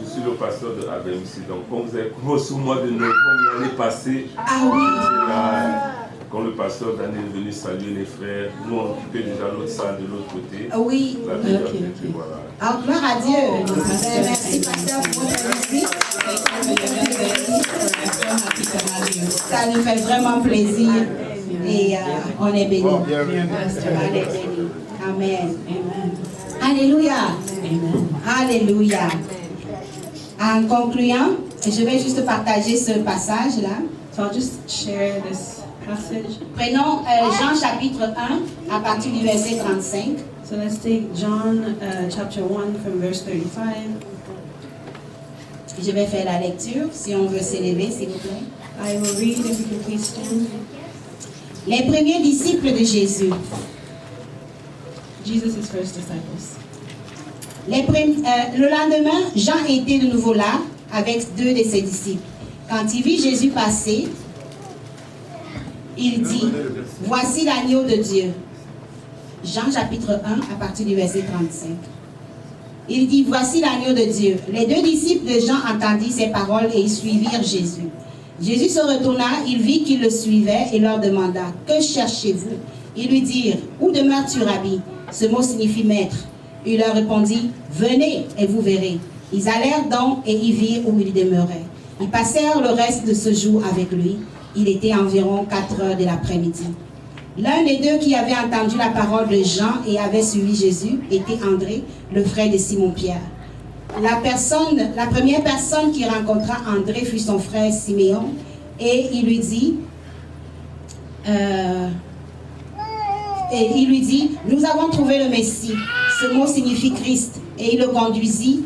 je suis le pasteur de ABMC. Donc comme vous avez commencé au mois de novembre l'année passée, Ah oui. j'étais là, quand le pasteur Daniel est venu saluer les frères, nous on occupait déjà l'autre salle de l'autre côté. Ah oui. La déjà Ok, fait, ok. voilà. Ah, gloire à Dieu. Merci, pasteur, pour votre visite. Ça nous fait vraiment plaisir. Et on est bénis. Bon, bien. On est bénis. Amen. Amen. Alléluia. Amen. Alléluia. En concluant, je vais juste partager ce passage-là. So I'll just share this passage. Prenons Jean chapitre 1 à partir du verset 35. So let's take John chapter 1 from verse 35. Je vais faire la lecture, si on veut s'élever, s'il vous plaît. I will read if you can please stand. Les premiers disciples de Jésus. Jesus' first disciples. Le lendemain, Jean était de nouveau là avec 2 de ses disciples. Quand il vit Jésus passer, il dit, voici l'agneau de Dieu. Jean chapitre 1 à partir du verset 35. Il dit, voici l'agneau de Dieu. Les 2 disciples de Jean entendirent ces paroles et ils suivirent Jésus. Jésus se retourna, il vit qu'ils le suivaient et leur demanda, que cherchez-vous? Ils lui dirent, où demeures-tu, Rabbi? Ce mot signifie maître. Il leur répondit, venez et vous verrez. Ils allèrent donc et y virent où il demeurait. Ils passèrent le reste de ce jour avec lui. Il était environ 4 heures de l'après-midi. L'un des 2 qui avait entendu la parole de Jean et avait suivi Jésus était André, le frère de Simon-Pierre. La première personne qui rencontra André fut son frère Siméon et il lui dit, nous avons trouvé le Messie. Ce mot signifie Christ. Et il conduisit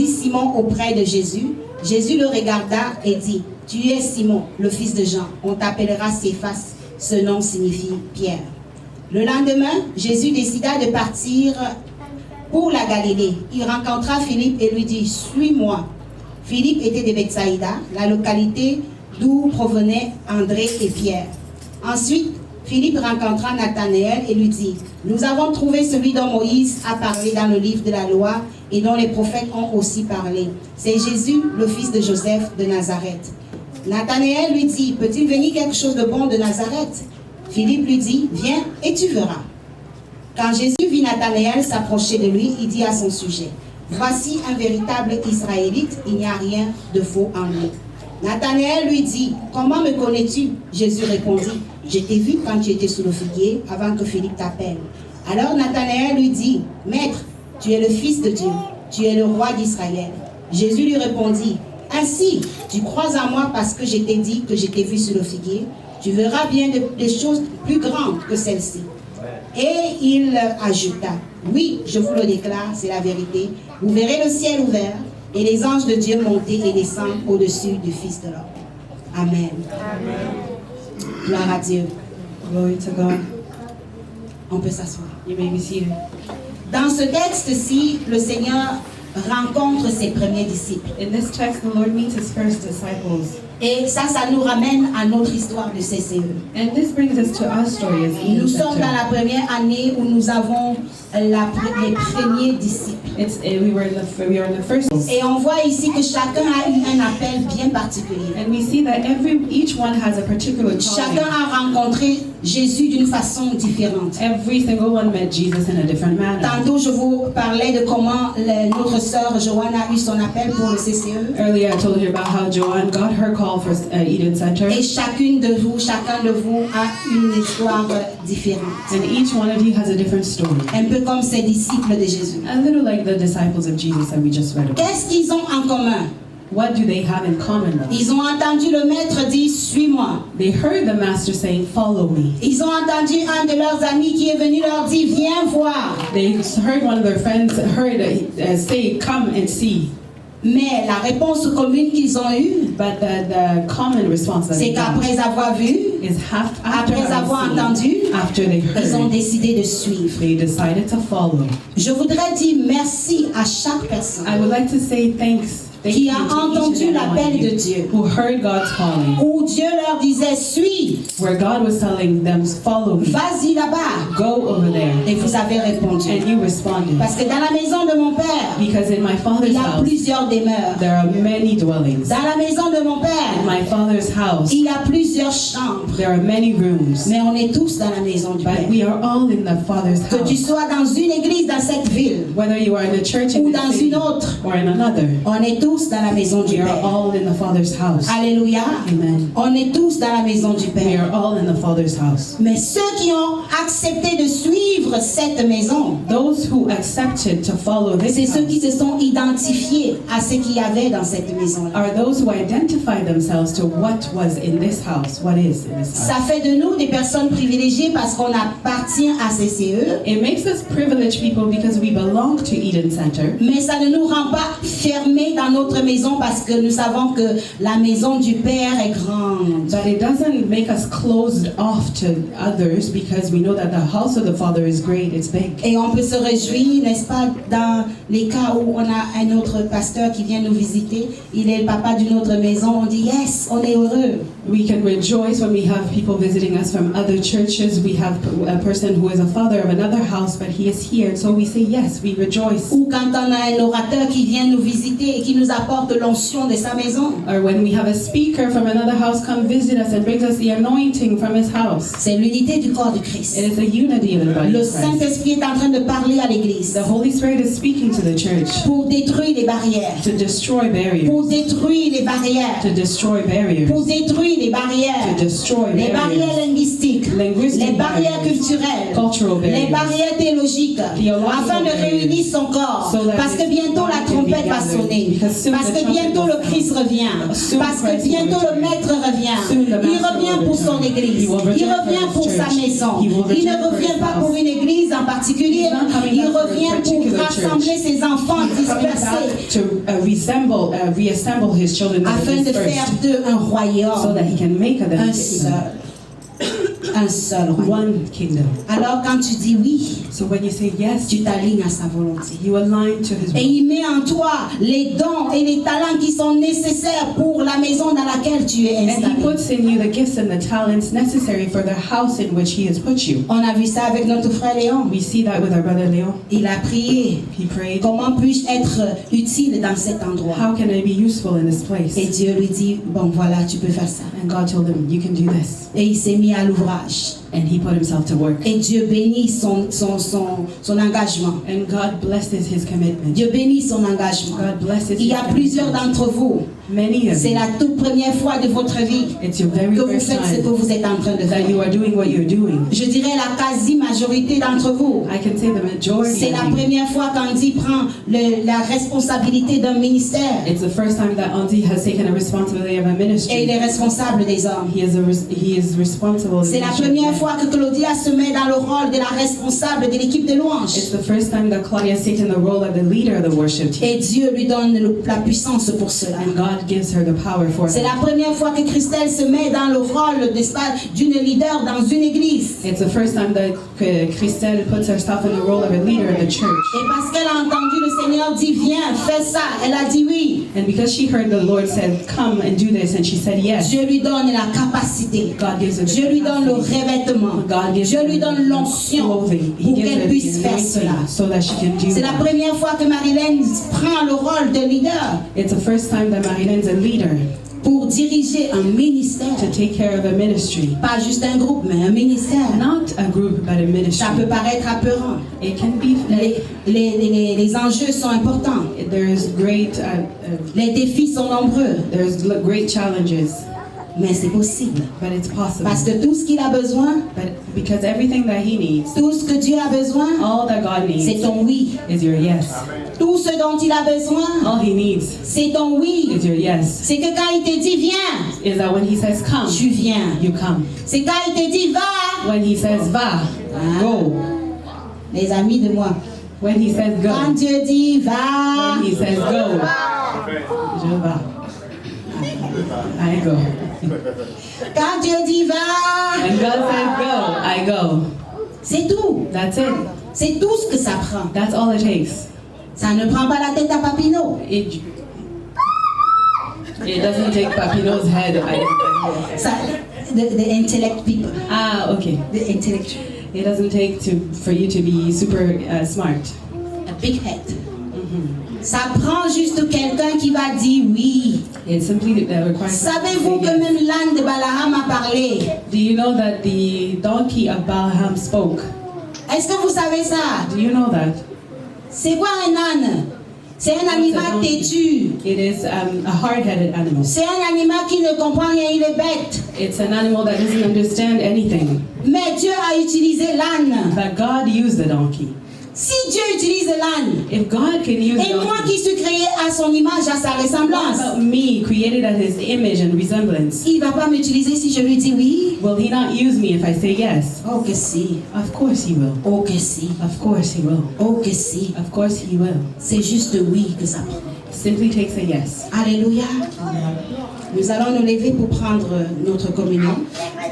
Simon auprès de Jésus. Jésus le regarda et dit, tu es Simon, le fils de Jean. On t'appellera Céphas. Ce nom signifie Pierre. Le lendemain, Jésus décida de partir pour la Galilée. Il rencontra Philippe et lui dit, suis-moi. Philippe était de Bethsaïda, la localité d'où provenaient André et Pierre. Ensuite, Philippe rencontra Nathanaël et lui dit, nous avons trouvé celui dont Moïse a parlé dans le livre de la loi et dont les prophètes ont aussi parlé. C'est Jésus, le fils de Joseph de Nazareth. Nathanaël lui dit, peut-il venir quelque chose de bon de Nazareth? Philippe lui dit, viens et tu verras. Quand Jésus vit Nathanaël s'approcher de lui, il dit à son sujet, voici un véritable Israélite, il n'y a rien de faux en lui. Nathanaël lui dit, comment me connais-tu? Jésus répondit, je t'ai vu quand tu étais sous le figuier, avant que Philippe t'appelle. Alors Nathanaël lui dit, maître, tu es le Fils de Dieu, tu es le roi d'Israël. Jésus lui répondit, ainsi, tu crois en moi parce que je t'ai dit que je t'ai vu sous le figuier, tu verras bien des choses plus grandes que celles-ci. Et il ajouta, oui, je vous le déclare, c'est la vérité, vous verrez le ciel ouvert et les anges de Dieu monter et descendre au-dessus du Fils de l'homme. Amen. Gloire à Dieu. Glory to God. On peut s'asseoir. You may be seated. Dans ce texte-ci, le Seigneur rencontre ses premiers disciples. In this text, the Lord meets his first disciples. Et ça nous ramène à notre histoire de CCE. And this brings us to our story as Eden Nous sommes dans Center. la première année où nous avons les premiers disciples. We were in the first. Et on voit ici que chacun a eu un appel bien particulier. And we see that each one has a particular Chacun calling. a rencontré Jésus d'une façon différente. Every single one met Jesus in a different manner. Tantôt, je vous parlais de comment notre sœur Joanne a eu son appel pour le CCE. Earlier, I told you about how Joanne got her call for Eden Center. Et chacun de vous a une histoire différente. And each one of you has a different story. Un peu comme ces disciples de Jésus. A little like the disciples of Jesus that we just read about. Qu'est-ce qu'ils ont en commun? What do they have in common though? Ils ont entendu le maître dire, suis-moi. They heard the master saying, follow me. Ils ont entendu un de leurs amis qui est venu leur dire, viens voir. They heard one of their friends say, come and see. Mais la réponse commune qu'ils ont eue, But the common response that c'est they got qu'après avoir vu, is after après avoir having entendu, seen, after they ils ont heard, décidé de suivre. they decided to follow. Je voudrais dire merci à chaque personne I would like to say thanks. Thank qui you a to each entendu and every one l'appel of de you Dieu, who heard God's calling, où Dieu leur disait, suis, where God was telling them, follow me, vas-y là-bas. go over there, Et vous avez répondu. and you responded. Parce que dans la maison de mon père, Because in my father's il y a house, plusieurs demeures. there are many dwellings. Dans la maison de mon In père, my father's house, il y a plusieurs chambres. there are many rooms. Mais on est tous dans la maison du But Père. we are all in the Father's Que tu house. sois dans une église dans cette ville Whether you are in a church in ou this dans city une autre, or in another, on est tous dans la maison du we are Père. all in the Father's house. Alléluia. Amen. On est tous dans la maison du We Père. are all in the Father's house. Mais ceux qui ont accepté de suivre cette maison, Those who accepted to follow c'est this ceux qui house se sont identifiés à ce qu'il y avait dans cette maison-là. are those who identify themselves to what was in this house, what is in this Ça house. fait de nous des personnes privilégiées parce qu'on appartient à CCE, It makes us privileged people because we belong to Eden Center. mais ça ne nous rend pas fermés dans notre maison parce que nous savons que la maison du Père est grande. But it doesn't make us closed off to others because we know that the house of the Father is great, it's big. Et on peut se réjouir, n'est-ce pas, dans les cas où on a un autre pasteur qui vient nous visiter, il est le papa d'une autre maison, on dit yes, on est heureux. We can rejoice when we have people visiting us from other churches. We have a person who is a father of another house, but he is here. So we say, yes, we rejoice. Ou quand on a un orateur qui vient nous visiter et qui nous apporte l'onction de sa maison. Or when we have a speaker from another house come visit us and brings us the anointing from his house. C'est l'unité du corps de Christ. It is the unity of the body Le of Christ. Saint-Esprit est en train de parler à l'Église The Holy Spirit is speaking to the church pour détruire les barrières, to destroy barriers, pour détruire les barrières, to destroy barriers, pour détruire les to barrières, destroy les barrières barriers, linguistiques, linguistic les barrières barriers, culturelles, cultural les barriers, barrières théologiques, theological afin de barriers, réunir son corps. so that Parce que his bientôt la body can trompette be va gathered, sonner. because soon Parce the que trumpet bientôt will le Christ sound. revient. Soon Parce que Christ will bientôt le return. Maître revient. Soon the Il Master revient will pour son return. Église. He will Il return revient for pour his sa church. maison. He will Il ne return for revient his pas house. pour une Église en particulier. He's not coming Il back for a revient pour particular rassembler church. ses enfants He's coming dispersés back to reassemble his children that are afin de faire dispersed, d'eux un so royaume, that he can make of them un a kingdom, seul. Un seul royaume. one kingdom. Alors quand tu dis oui, So when you say yes, tu t'alignes à sa volonté. you align to his Et will. il met en toi les dons et les talents qui sont nécessaires pour la maison dans laquelle tu es And he installé. puts in you the gifts and the talents necessary for the house in which he has put you. On a vu ça avec notre frère Léon. We see that with our brother Leo. Il a prié. He prayed, Comment puis-je être utile dans cet endroit? how can I be useful in this place? Et Dieu lui dit, bon voilà, tu peux faire ça. And God told him, you can do this. Et il s'est mis à l'ouvrage. And he put himself to work. Et Dieu bénit son engagement. And God blesses his commitment. Dieu bénit son engagement. God blesses Il y his a plusieurs commitment. d'entre vous. Many of C'est you, la toute première fois de votre vie it's your very que vous first faites ce que time vous êtes en train de that you faire. are doing what you're doing. Je dirais la quasi-majorité d'entre vous. I can say the majority C'est la of you. première fois qu'Andy prend la responsabilité d'un ministère It's the first time that Auntie has taken a responsibility of a et il ministry. est responsable des hommes. He is responsible. C'est la première fois que Claudia se met dans le rôle de la responsable de l'équipe de louange. It's the first time that Claudia has taken the role of the leader of the worship team. Et Dieu lui donne la puissance pour cela. And God gives her the power for C'est it. la première fois que Christelle se met dans le rôle, n'est-ce pas, d'une leader dans une église. It's the first time that Christelle puts herself in the role of a leader in the church. Et parce qu'elle a entendu le Seigneur dire viens, fais ça, elle a dit oui. And because she heard the Lord said, come and do this, and she said yes. Dieu lui donne la capacité. God gives her the Dieu lui donne le capacity. revêtement. God gives Dieu her lui donne the l'onction clothing. He pour gives her qu'elle the puisse faire cela. anointing so that she can do C'est la that. première fois que Marilyn prend le rôle de leader It's the first time that Marilyn's a leader pour diriger un ministère. to take care of a ministry. Pas juste un groupe, mais un ministère. Not a group, but a ministry. Ça peut paraître apeurant. It can be, Les enjeux sont importants. there's great, Les défis sont nombreux. there's great challenges, Mais c'est possible. but it's possible. Parce que tout ce qu'il a besoin, But because everything that he needs, tout ce que Dieu a besoin, all that God c'est needs ton oui. is your yes. Tout ce dont il a besoin, All he needs c'est ton oui. is your yes. C'est que quand il te dit viens, Is that when he says come, tu viens. you come. C'est quand il te dit va. When he says va, go. Les amis de moi. When he says Quand go, Dieu dit va, when he says go, je vais. I go. quand Dieu dit va, When God says go, I go. c'est tout. That's it. C'est tout ce que ça prend. That's all it takes. Ça ne prend pas la tête à Papineau. It doesn't take Papino's head. Ça, the intellect people. Ah, okay. The intellectual. It doesn't take for you to be super smart. A big head. Ça prend juste quelqu'un qui va dire oui. It simply requires. Savez-vous que même l'âne de Balaam a parlé? Do you know that the donkey of Balaam spoke? Est-ce que vous savez ça? Do you know that? C'est quoi un âne? C'est un animal têtu. It is a hard-headed animal. C'est un animal qui ne comprend rien, il est bête. It's an animal that doesn't understand anything. Mais Dieu a utilisé l'âne. But God used the donkey. Si Dieu utilise l'âne, If God can use et the moi donkey, qui suis créé à son image, à sa what ressemblance, about me, created at His image and resemblance? il ne va pas m'utiliser si je lui dis oui? Will He not use me if I say yes? Oh que si, Of course He will. oh que si, Of course He will. oh que si. Of course He will. C'est juste oui que ça prend. Simply takes a yes. Alléluia. Nous allons nous lever pour prendre notre communion.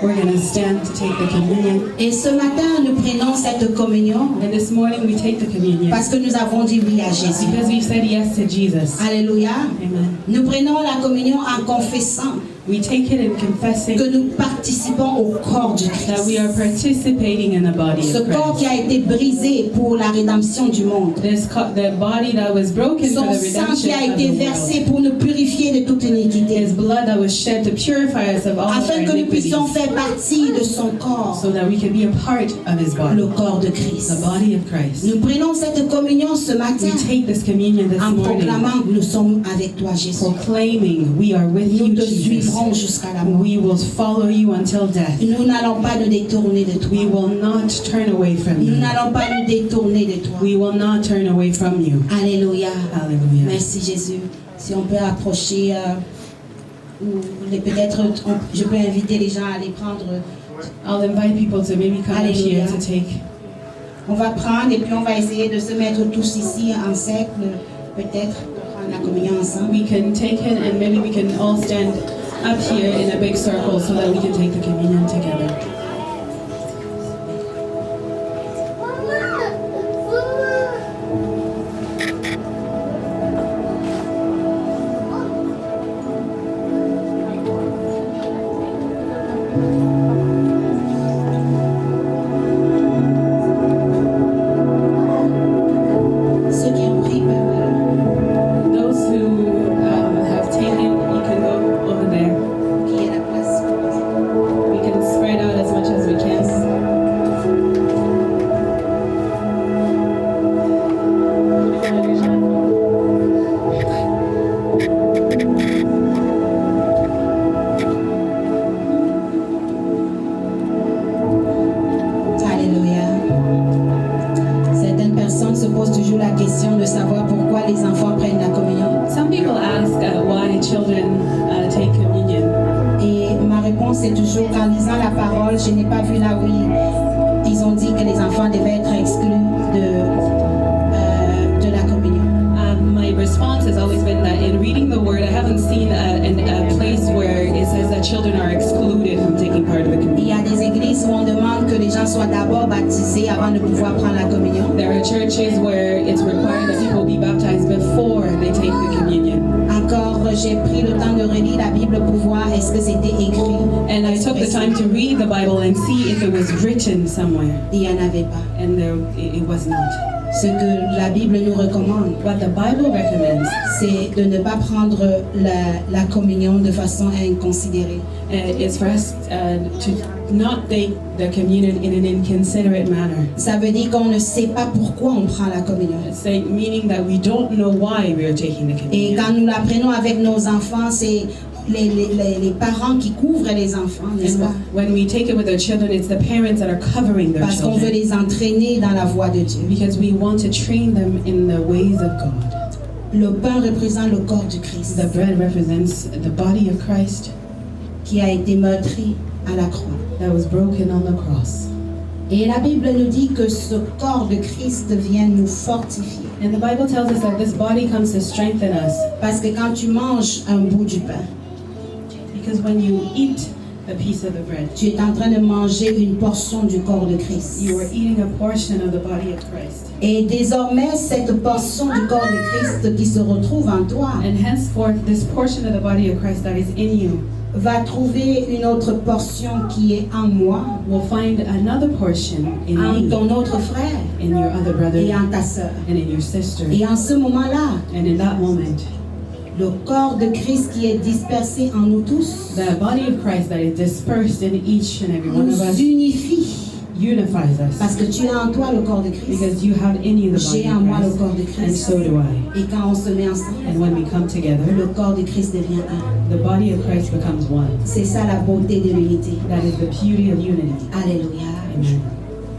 We're going to stand to take the communion. Et ce matin, nous prenons cette communion And this morning we take the communion parce que nous avons dit oui à Jésus. because we've said yes to Jesus. Alléluia. Amen. Nous prenons la communion en confessant We take it in confessing que nous participons au corps du that we are Christ. participating in the body Ce of corps qui Christ. a été brisé pour la rédemption du monde. The body that was broken for Son the sang qui redemption a of été the versé world. pour nous purifier de toute iniquité. His blood that was shed to purify us of all our Afin que nous iniquities, puissions faire partie de son corps, so that we can be a part of His le body, corps de Christ. the body of Christ. Nous prenons cette communion ce matin We take this communion this en morning, proclamant que nous sommes avec toi, Jésus. proclaiming we are with Nous you, te Jesus. suivrons jusqu'à la mort. We will follow you until death. Nous n'allons pas nous détourner de toi. We will not turn away from Nous you. n'allons pas nous détourner de toi. We will not turn away from you. Alléluia. Hallelujah. Merci Jésus. Si on peut approcher, peut-être je peux inviter les gens à aller prendre. I'll invite people to maybe come up here Hallelujah. to take. On va prendre et puis on va essayer de se mettre tous ici en cercle, peut-être pour prendre la communion ensemble. We can take it and maybe we can all stand up here in a big circle so that we can take the communion together. Ceux qui ont pris peuvent Those who have taken, you can go over there. qu'il y ait la place. We can spread out as c'est toujours qu'en lisant la parole, je n'ai pas vu là où ils ont dit que les enfants devaient être exclus de la communion. My response has always been that in reading the word, I haven't seen a place where it says that children are excluded from taking part of the communion. Il y a des églises où on demande que les gens soient d'abord baptisés avant de pouvoir prendre la communion. There are churches where it's required that people be baptized before they take the communion. Encore, j'ai pris le temps de relire la Bible pour voir est-ce que c'était écrit. And I took the time to read the Bible and see if it was written somewhere. Il n'y en avait pas. And it was not. Ce que la Bible nous recommande, What the Bible recommends c'est de ne pas prendre la communion de façon inconsidérée. is for us to not take the communion in an inconsiderate manner. Ça veut dire qu'on ne sait pas pourquoi on prend la communion. It's like, meaning that we don't know why we are taking the Et communion. quand nous la prenons avec nos enfants, c'est les parents qui couvrent les enfants, n'est-ce And pas? when we take it with our children, it's the parents that are covering their Parce qu'on veut children. les entraîner dans la voie de Dieu. Because we want to train them in the ways of God. Le pain représente le corps du Christ The bread represents the body of Christ qui a été meurtri à la croix. that was broken on the cross. Et la Bible nous dit que ce corps de Christ vient nous fortifier. And the Bible tells us that this body comes to strengthen us. Parce que quand tu manges un bout du pain, Because when you eat a piece of the bread, tu es en train de manger une portion du corps de Christ. you are eating a portion of the body of Christ. Et désormais, cette portion du corps de Christ qui se retrouve en toi And henceforth, this portion of the body of Christ that is in you va trouver une autre portion qui est en moi, will find another portion in en you, ton autre frère in your other brother, et en ta sœur. and in your sister. Et en ce moment-là, And in that moment, le corps de Christ qui est dispersé en nous tous the body of Christ that is dispersed in each and every one of nous us unifie. unifies us. Parce que tu as en toi le corps de Christ. Because you have in you the body J'ai en moi le of corps de Christ, and Christ. so do I. Et quand on se met ensemble, And when we come together, le corps de Christ devient un. the body of Christ becomes one. C'est ça la beauté de l'unité. That is the beauty of unity. Alléluia. Amen.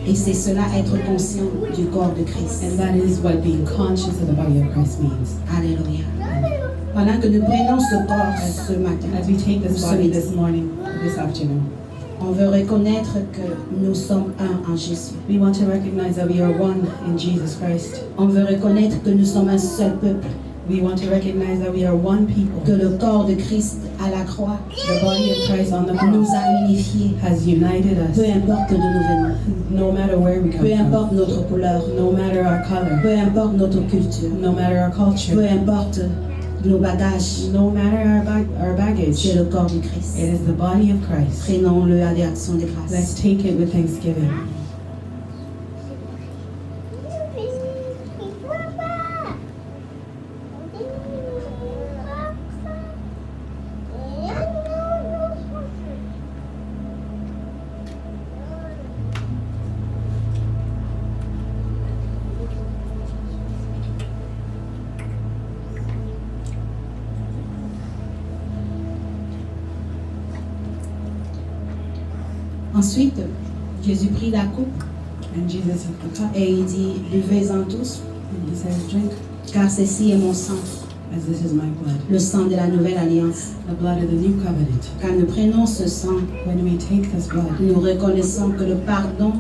Et c'est cela être conscient du corps de Christ. And that is what being conscious of the body of Christ means. Alléluia. Pendant que nous prenons ce corps ce matin, As we take this body this morning, this afternoon, on veut reconnaître que nous sommes un en Jésus. we want to recognize that we are one in Jesus Christ. On veut reconnaître que nous sommes un seul peuple. We want to recognize that we are one people. Que le corps de Christ à la croix The body of Christ on the nous cross a unifiés. has united Peu us. importe d'où nous venons. No matter where we Peu come from, importe notre couleur. no matter our color, Peu importe notre culture. no matter our Peu culture, importe nos bagages. no matter our baggage, C'est le corps du Christ. it is the body of Christ. Prenons-le à l'action de grâce. Let's take it with thanksgiving. Ensuite, Jésus prit la coupe And Jesus took the cup et il dit, buvez-en tous, and he says, drink, car ceci est mon sang, as this is my blood, le sang de la nouvelle alliance. the blood of the new covenant. Quand nous prenons ce sang, When we take this blood, nous reconnaissons que le pardon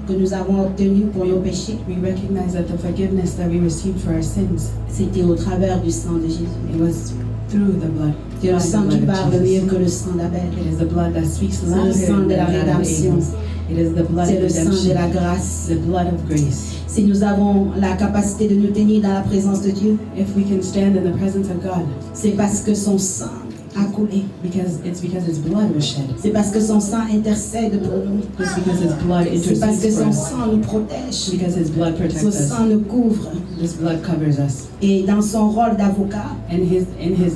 que nous avons obtenu pour nos péchés, we recognize that the forgiveness that we received for our sins, c'était au travers du sang de Jésus. it was through the blood. C'est le by the sang qui blood of parle Jesus. mieux que le sang d'Abel. It is the blood that speaks C'est le louder sang than de la that of rédemption. Abel. It is the blood C'est of le sang de redemption, la grâce. the blood of grace. Si nous avons la capacité de nous tenir dans la présence de Dieu, If we can stand in the presence of God, c'est parce que son sang a coulé. because His blood was shed. C'est parce que son sang intercède pour nous. It's because His blood C'est parce que intercedes for son us. sang nous protège. Because His blood protects Son us. sang nous couvre. This blood covers us. Et dans son rôle d'avocat, And in his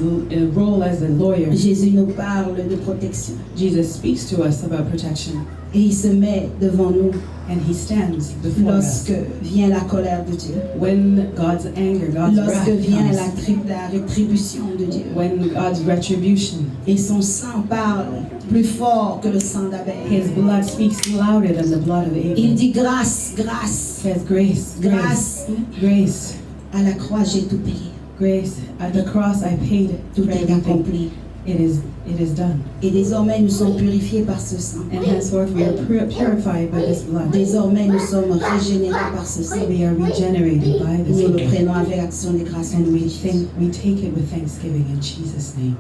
role as a lawyer, Jésus nous parle de protection. Jesus speaks to us about protection. Et il se met devant nous And He stands before us. lorsque vient la colère de Dieu. When God's anger, God's wrath Lorsque vient comes. la rétribution de Dieu. When God's retribution, Et son sang parle plus fort que le sang d'Abel. His blood speaks louder than the blood of Il Abel. dit grâce, grâce, Says grace, grace, grâce. grace, À la croix, j'ai tout payé. grace. At the cross I paid Tout for est everything. accompli. It is done. Et désormais, nous sommes purifiés par ce sang. And henceforth we are purified by this blood. Désormais, nous sommes régénérés par ce sang. We are regenerated by this Nous le blood. prenons avec action de grâce en And nous. we take it with thanksgiving in Jesus' name.